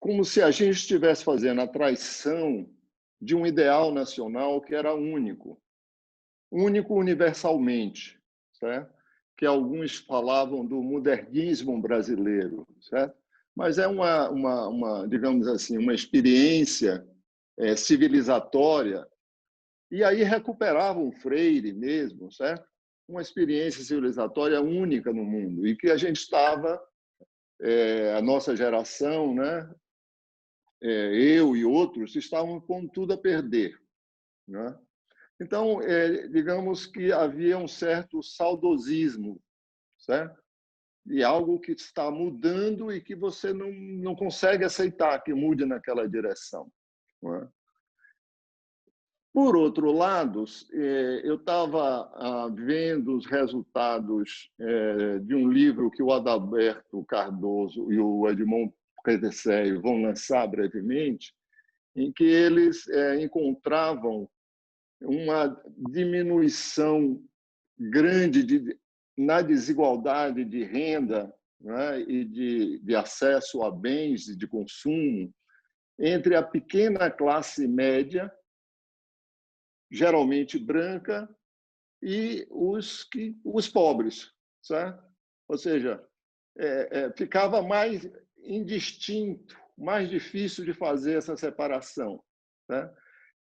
como se a gente estivesse fazendo a traição de um ideal nacional que era único universalmente, certo? Que alguns falavam do modernismo brasileiro, certo? Mas é digamos assim, uma experiência civilizatória, e aí recuperavam Freire mesmo, certo? Uma experiência civilizatória única no mundo, e que a gente estava, a nossa geração, né? Eu e outros, estavam com tudo a perder, né? Então, digamos que havia um certo saudosismo, certo? E algo que está mudando e que você não consegue aceitar que mude naquela direção, não é? Por outro lado, eu estava vendo os resultados de um livro que o Adalberto Cardoso e o Edmond Predesseio vão lançar brevemente, em que eles encontravam uma diminuição grande na desigualdade de renda, né, e de acesso a bens e de consumo entre a pequena classe média, geralmente branca, e os pobres, certo? Ou seja, ficava mais indistinto, mais difícil de fazer essa separação, né?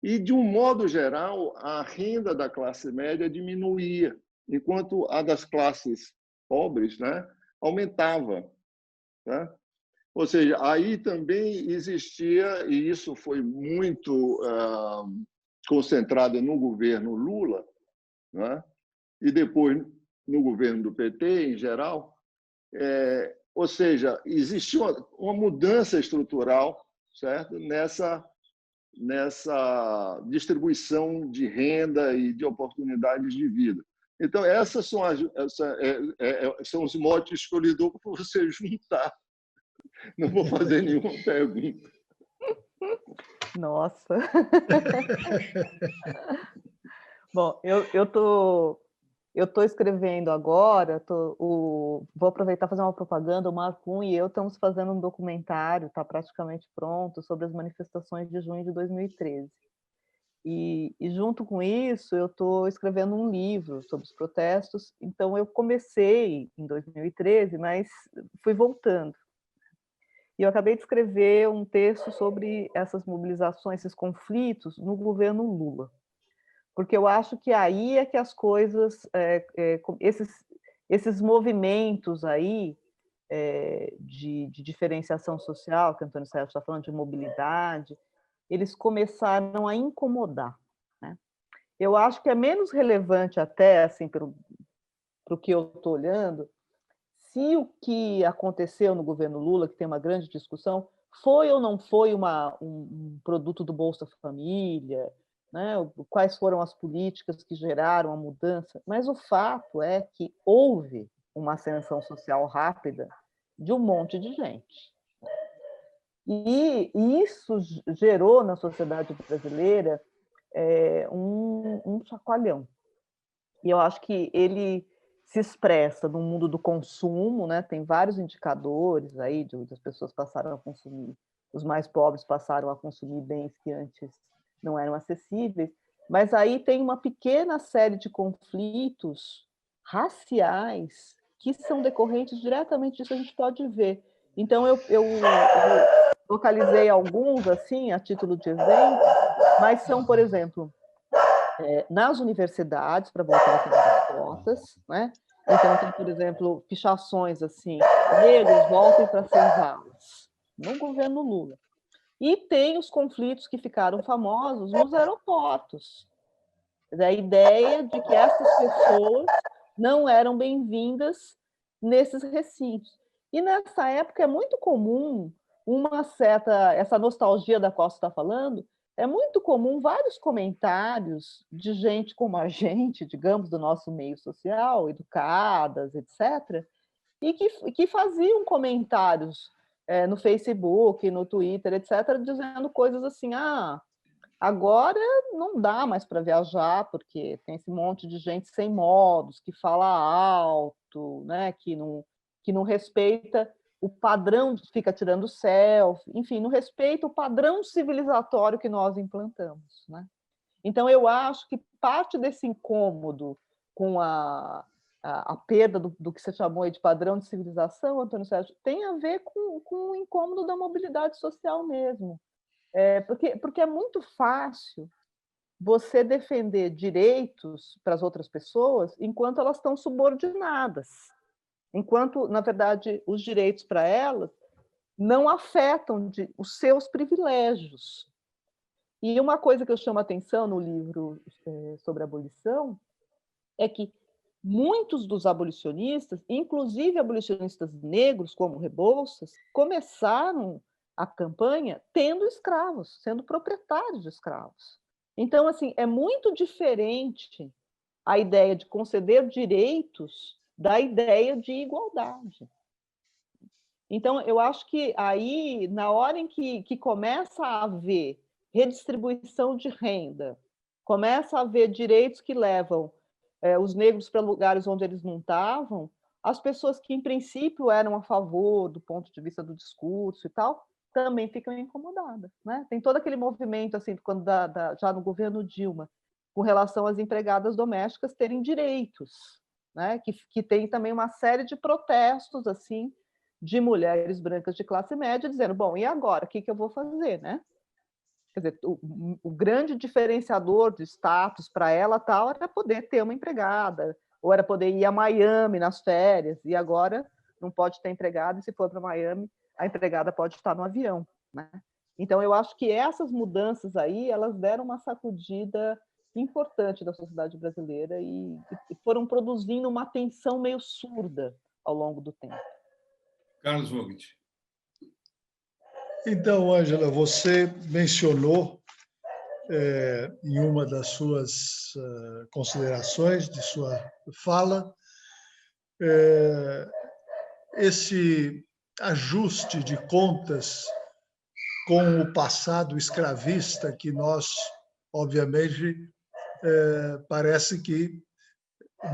E, de um modo geral, a renda da classe média diminuía, enquanto a das classes pobres, né, aumentava, né? Ou seja, aí também existia, e isso foi muito concentrado no governo Lula, né, e depois no governo do PT, em geral, ou seja, existia uma mudança estrutural, certo? Nessa distribuição de renda e de oportunidades de vida. Então, essas são os motes que eu lhe dou para você juntar. Não vou fazer nenhuma pergunta. Nossa! Bom, eu tô escrevendo agora, vou aproveitar e fazer uma propaganda. O Marcum e eu estamos fazendo um documentário, está praticamente pronto, sobre as manifestações de junho de 2013. E junto com isso, eu estou escrevendo um livro sobre os protestos. Então, eu comecei em 2013, mas fui voltando. E eu acabei de escrever um texto sobre essas mobilizações, esses conflitos no governo Lula. Porque eu acho que aí é que as coisas, esses movimentos aí de diferenciação social, que o Antônio Sérgio está falando, de mobilidade, eles começaram a incomodar, né? Eu acho que é menos relevante até, assim, para o que eu estou olhando, se o que aconteceu no governo Lula, que tem uma grande discussão, foi ou não foi um produto do Bolsa Família, né? Quais foram as políticas que geraram a mudança, mas o fato é que houve uma ascensão social rápida de um monte de gente. E isso gerou na sociedade brasileira um chacoalhão. E eu acho que ele se expressa no mundo do consumo, né? Tem vários indicadores aí as pessoas passaram a consumir, os mais pobres passaram a consumir bens que antes não eram acessíveis, mas aí tem uma pequena série de conflitos raciais que são decorrentes diretamente disso, a gente pode ver. Então, eu localizei alguns, assim, a título de exemplo, mas são, por exemplo, nas universidades, para voltar ao tema das cotas, né? Então, tem, por exemplo, pichações assim, negros voltem para senzalas, no governo Lula. E tem os conflitos que ficaram famosos nos aeroportos. A ideia de que essas pessoas não eram bem-vindas nesses recintos. E nessa época é muito comum essa nostalgia da qual você está falando, é muito comum vários comentários de gente como a gente, digamos, do nosso meio social, educadas, etc., e que faziam comentários no Facebook, no Twitter, etc., dizendo coisas assim, agora não dá mais para viajar, porque tem esse monte de gente sem modos, que fala alto, né, que não respeita o padrão fica tirando selfie, enfim, não respeita o padrão civilizatório que nós implantamos, né? Então, eu acho que parte desse incômodo com a perda do que você chamou aí de padrão de civilização, Antônio Sérgio, tem a ver com o incômodo da mobilidade social mesmo. Porque é muito fácil você defender direitos para as outras pessoas enquanto elas estão subordinadas, enquanto, na verdade, os direitos para elas não afetam os seus privilégios. E uma coisa que eu chamo a atenção no livro sobre abolição é que muitos dos abolicionistas, inclusive abolicionistas negros, como Rebouças, começaram a campanha tendo escravos, sendo proprietários de escravos. Então, assim, é muito diferente a ideia de conceder direitos da ideia de igualdade. Então, eu acho que aí, na hora em que começa a haver redistribuição de renda, começa a haver direitos que levam os negros para lugares onde eles não estavam, as pessoas que, em princípio, eram a favor do ponto de vista do discurso e tal, também ficam incomodadas, né? Tem todo aquele movimento, assim, quando já no governo Dilma, com relação às empregadas domésticas terem direitos, né? Que tem também uma série de protestos, assim, de mulheres brancas de classe média, dizendo, bom, e agora? O que eu vou fazer, né? Quer dizer, o grande diferenciador de status para ela tal era poder ter uma empregada, ou era poder ir a Miami nas férias, e agora não pode ter empregada, e se for para Miami, a empregada pode estar no avião, né? Então, eu acho que essas mudanças aí, elas deram uma sacudida importante da sociedade brasileira e foram produzindo uma tensão meio surda ao longo do tempo. Carlos Vogt. Então, Ângela, você mencionou em uma das suas considerações, de sua fala, esse ajuste de contas com o passado escravista que nós, obviamente, parece que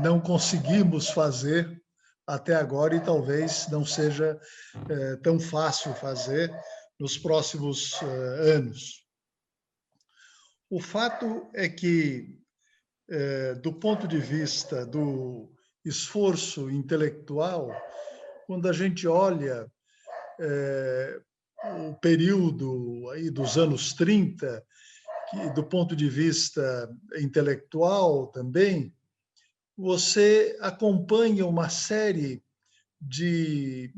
não conseguimos fazer até agora e talvez não seja tão fácil fazer nos próximos anos. O fato é que, do ponto de vista do esforço intelectual, quando a gente olha o período aí dos anos 30, que, do ponto de vista intelectual também, você acompanha uma série de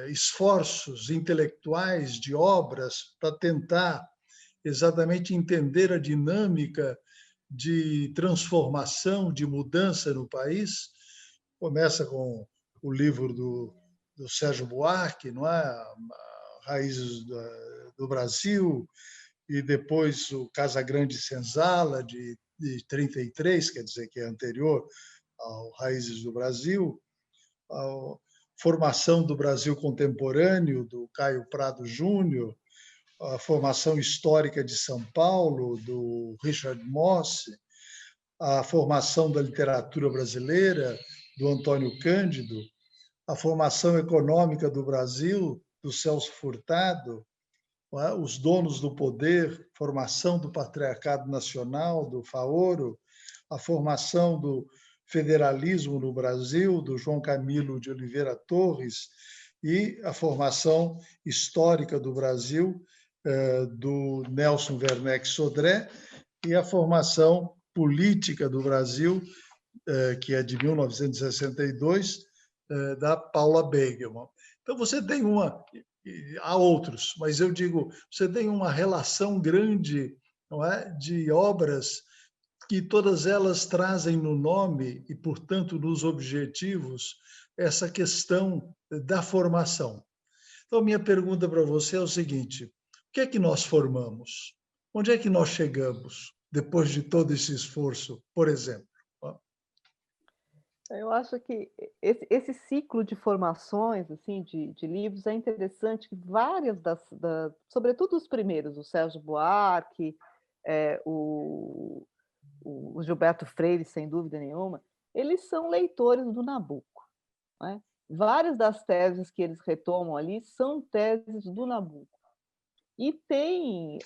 esforços intelectuais, de obras, para tentar exatamente entender a dinâmica de transformação, de mudança no país. Começa com o livro do Sérgio Buarque, não é? Raízes do Brasil, e depois o Casagrande Senzala, de 33, quer dizer, que é anterior ao Raízes do Brasil, a formação do Brasil contemporâneo, do Caio Prado Júnior, a formação histórica de São Paulo, do Richard Mosse, a formação da literatura brasileira, do Antônio Cândido, a formação econômica do Brasil, do Celso Furtado, os donos do poder, formação do patriarcado nacional, do Faoro, a formação do federalismo no Brasil, do João Camilo de Oliveira Torres, e a formação histórica do Brasil, do Nelson Werneck Sodré, e a formação política do Brasil, que é de 1962, da Paula Begelman. Então, você tem há outros, mas eu digo, você tem uma relação grande, não é, de obras que todas elas trazem no nome e, portanto, nos objetivos, essa questão da formação. Então, minha pergunta para você é o seguinte: o que é que nós formamos? Onde é que nós chegamos depois de todo esse esforço, por exemplo? Eu acho que esse ciclo de formações, assim, de livros, é interessante que várias sobretudo os primeiros, o Sérgio Buarque, o Gilberto Freire, sem dúvida nenhuma, eles são leitores do Nabucco, né? várias das teses que eles retomam ali são teses do Nabucco. E tem,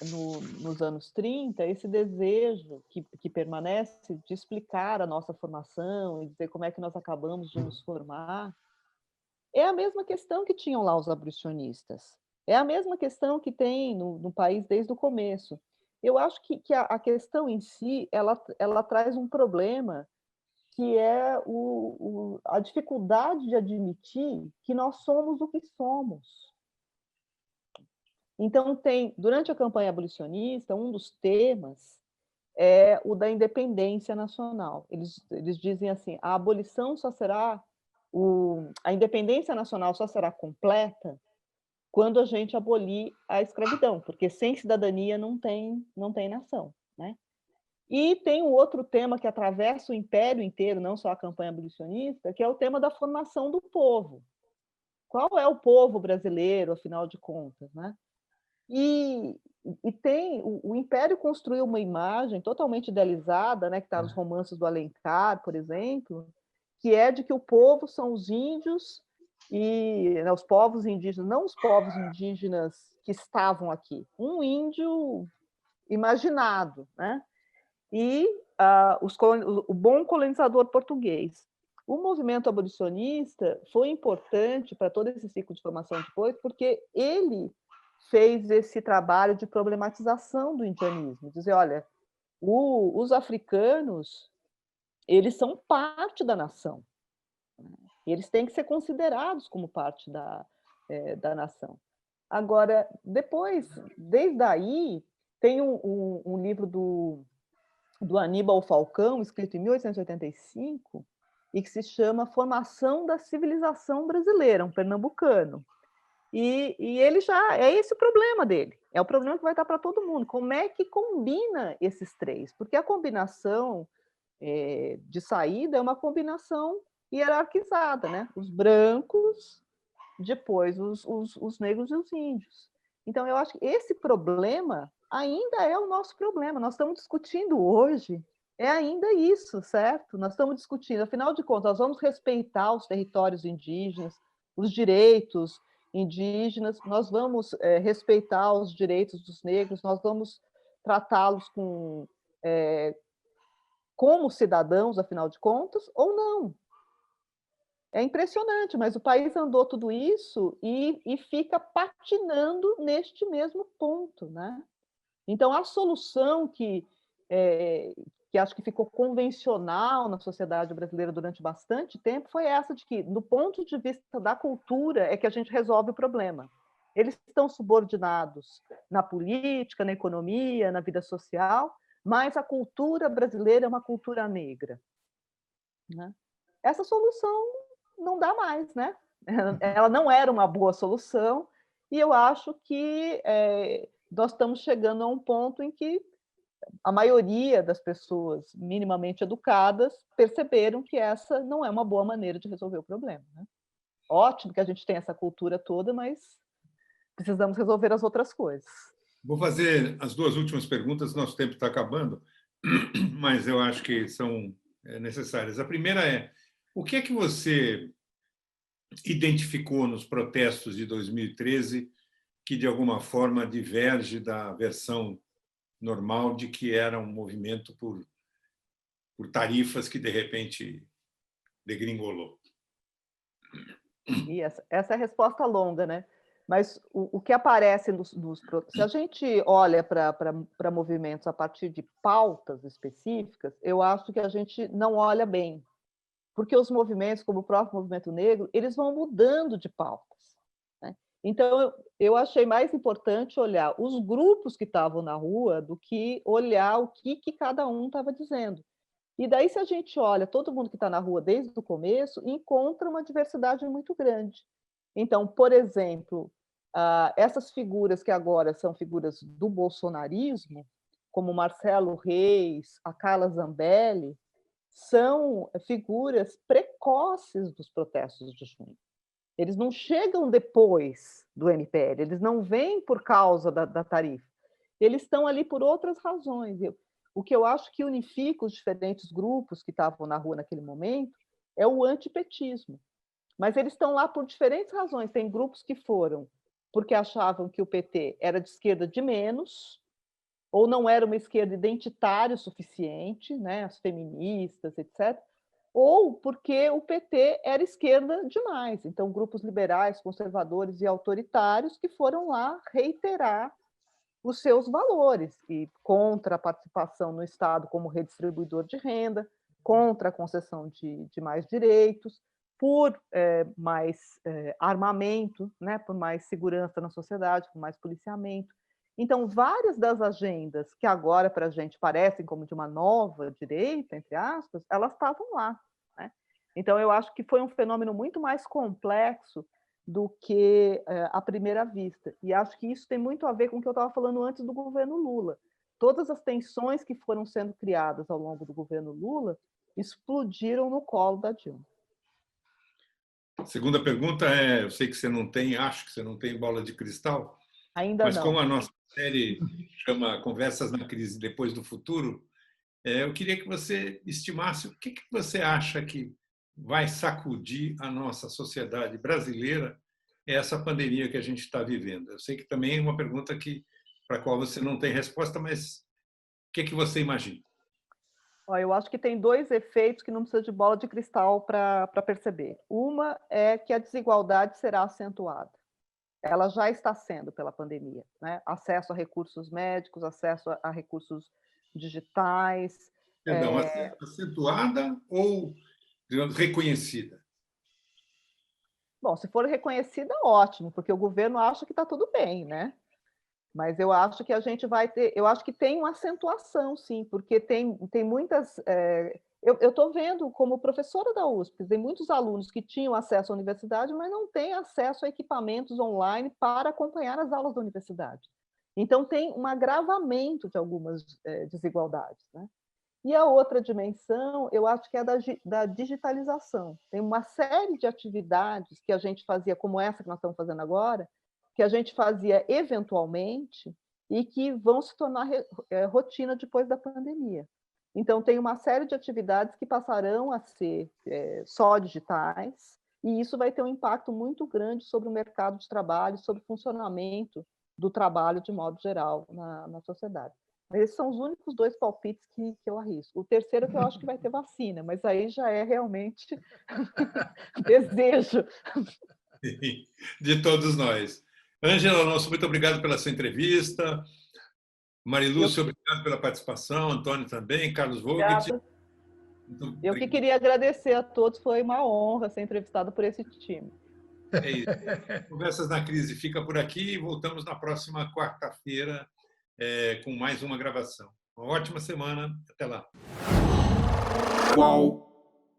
nos anos 30, esse desejo que permanece de explicar a nossa formação e dizer como é que nós acabamos de nos formar. É a mesma questão que tinham lá os abolicionistas. É a mesma questão que tem no país desde o começo. Eu acho que a questão em si, ela traz um problema que é a dificuldade de admitir que nós somos o que somos. Então, durante a campanha abolicionista, um dos temas é o da independência nacional. Eles dizem assim, a abolição só será, a independência nacional só será completa quando a gente abolir a escravidão, porque sem cidadania não tem nação, né? E tem um outro tema que atravessa o império inteiro, não só a campanha abolicionista, que é o tema da formação do povo. Qual é o povo brasileiro, afinal de contas, né? E o Império construiu uma imagem totalmente idealizada, né, que está nos romances do Alencar, por exemplo, que é de que o povo são os índios e, né, os povos indígenas, não os povos indígenas que estavam aqui, um índio imaginado, né? E o bom colonizador português. O movimento abolicionista foi importante para todo esse ciclo de formação depois, porque ele fez esse trabalho de problematização do indianismo, dizer, olha, os africanos, eles são parte da nação, eles têm que ser considerados como parte da nação. Agora, depois, desde aí, tem um livro do Aníbal Falcão, escrito em 1885, e que se chama Formação da Civilização Brasileira, um pernambucano. E ele já é esse o problema dele. É o problema que vai estar para todo mundo. Como é que combina esses três? Porque a combinação de saída é uma combinação hierarquizada, né? Os brancos, depois os negros e os índios. Então, eu acho que esse problema ainda é o nosso problema. Nós estamos discutindo hoje, é ainda isso, certo? Nós estamos discutindo, afinal de contas, nós vamos respeitar os territórios indígenas, os direitos indígenas, nós vamos respeitar os direitos dos negros, nós vamos tratá-los como cidadãos, afinal de contas, ou não. É impressionante, mas o país andou tudo isso e fica patinando neste mesmo ponto, né? Então, a solução que acho que ficou convencional na sociedade brasileira durante bastante tempo foi essa de que, do ponto de vista da cultura, é que a gente resolve o problema. Eles estão subordinados na política, na economia, na vida social, mas a cultura brasileira é uma cultura negra, né? Essa solução não dá mais, né? Ela não era uma boa solução, e eu acho que nós estamos chegando a um ponto em que a maioria das pessoas minimamente educadas perceberam que essa não é uma boa maneira de resolver o problema, né? Ótimo que a gente tem essa cultura toda, mas precisamos resolver as outras coisas. Vou fazer as duas últimas perguntas, nosso tempo está acabando, mas eu acho que são necessárias. A primeira é, o que é que você identificou nos protestos de 2013 que, de alguma forma, diverge da versão normal de que era um movimento por tarifas que, de repente, degringolou? E essa é a resposta longa, né? Mas o que aparece se a gente olha para movimentos a partir de pautas específicas, eu acho que a gente não olha bem, porque os movimentos, como o próprio movimento negro, eles vão mudando de pautas, né? Então, eu achei mais importante olhar os grupos que estavam na rua do que olhar o que cada um estava dizendo. E daí, se a gente olha todo mundo que está na rua desde o começo, encontra uma diversidade muito grande. Então, por exemplo, essas figuras que agora são figuras do bolsonarismo, como Marcelo Reis, a Carla Zambelli, são figuras precoces dos protestos de junho. Eles não chegam depois do MPL, eles não vêm por causa da tarifa, eles estão ali por outras razões. O que eu acho que unifica os diferentes grupos que estavam na rua naquele momento é o antipetismo. mas eles estão lá por diferentes razões. Tem grupos que foram porque achavam que o PT era de esquerda de menos, ou não era uma esquerda identitária o suficiente, né, as feministas, etc., ou porque o PT era esquerda demais. Então, grupos liberais, conservadores e autoritários que foram lá reiterar os seus valores, e contra a participação no Estado como redistribuidor de renda, contra a concessão de mais direitos, por mais armamento, né, por mais segurança na sociedade, por mais policiamento. Então, várias das agendas que agora para a gente parecem como de uma nova direita, entre aspas, elas estavam lá, né? Então, eu acho que foi um fenômeno muito mais complexo do que à primeira vista. E acho que isso tem muito a ver com o que eu estava falando antes do governo Lula. Todas as tensões que foram sendo criadas ao longo do governo Lula explodiram no colo da Dilma. A segunda pergunta é, eu sei que você não tem, acho que você não tem bola de cristal, Ainda mas não. como a nossa série chama Conversas na Crise Depois do Futuro, eu queria que você estimasse o que você acha que vai sacudir a nossa sociedade brasileira essa pandemia que a gente está vivendo. Eu sei que também é uma pergunta para a qual você não tem resposta, mas o que você imagina? Eu acho que tem dois efeitos que não precisa de bola de cristal para perceber. Uma é que a desigualdade será acentuada. Ela já está sendo pela pandemia, né? Acesso a recursos médicos, acesso a recursos digitais. Perdão, acentuada ou, digamos, reconhecida? Bom, se for reconhecida, ótimo, porque o governo acha que está tudo bem, né? Mas eu acho que a gente vai ter, eu acho que tem uma acentuação, sim, porque tem muitas. Eu estou vendo como professora da USP, tem muitos alunos que tinham acesso à universidade, mas não têm acesso a equipamentos online para acompanhar as aulas da universidade. Então, tem um agravamento de algumas desigualdades, né? E a outra dimensão, eu acho que é da digitalização. Tem uma série de atividades que a gente fazia, como essa que nós estamos fazendo agora, que a gente fazia eventualmente e que vão se tornar rotina depois da pandemia. Então, tem uma série de atividades que passarão a ser só digitais, e isso vai ter um impacto muito grande sobre o mercado de trabalho, sobre o funcionamento do trabalho de modo geral na sociedade. Esses são os únicos dois palpites que eu arrisco. O terceiro é que eu acho que vai ter vacina, mas aí já é realmente desejo. De todos nós. Ângela, nosso muito obrigado pela sua entrevista. Marilúcia, obrigado pela participação. Antônio também. Carlos Vogt. Eu que queria agradecer a todos. Foi uma honra ser entrevistada por esse time. É isso. Conversas na Crise fica por aqui. Voltamos na próxima quarta-feira com mais uma gravação. Uma ótima semana. Até lá. Qual?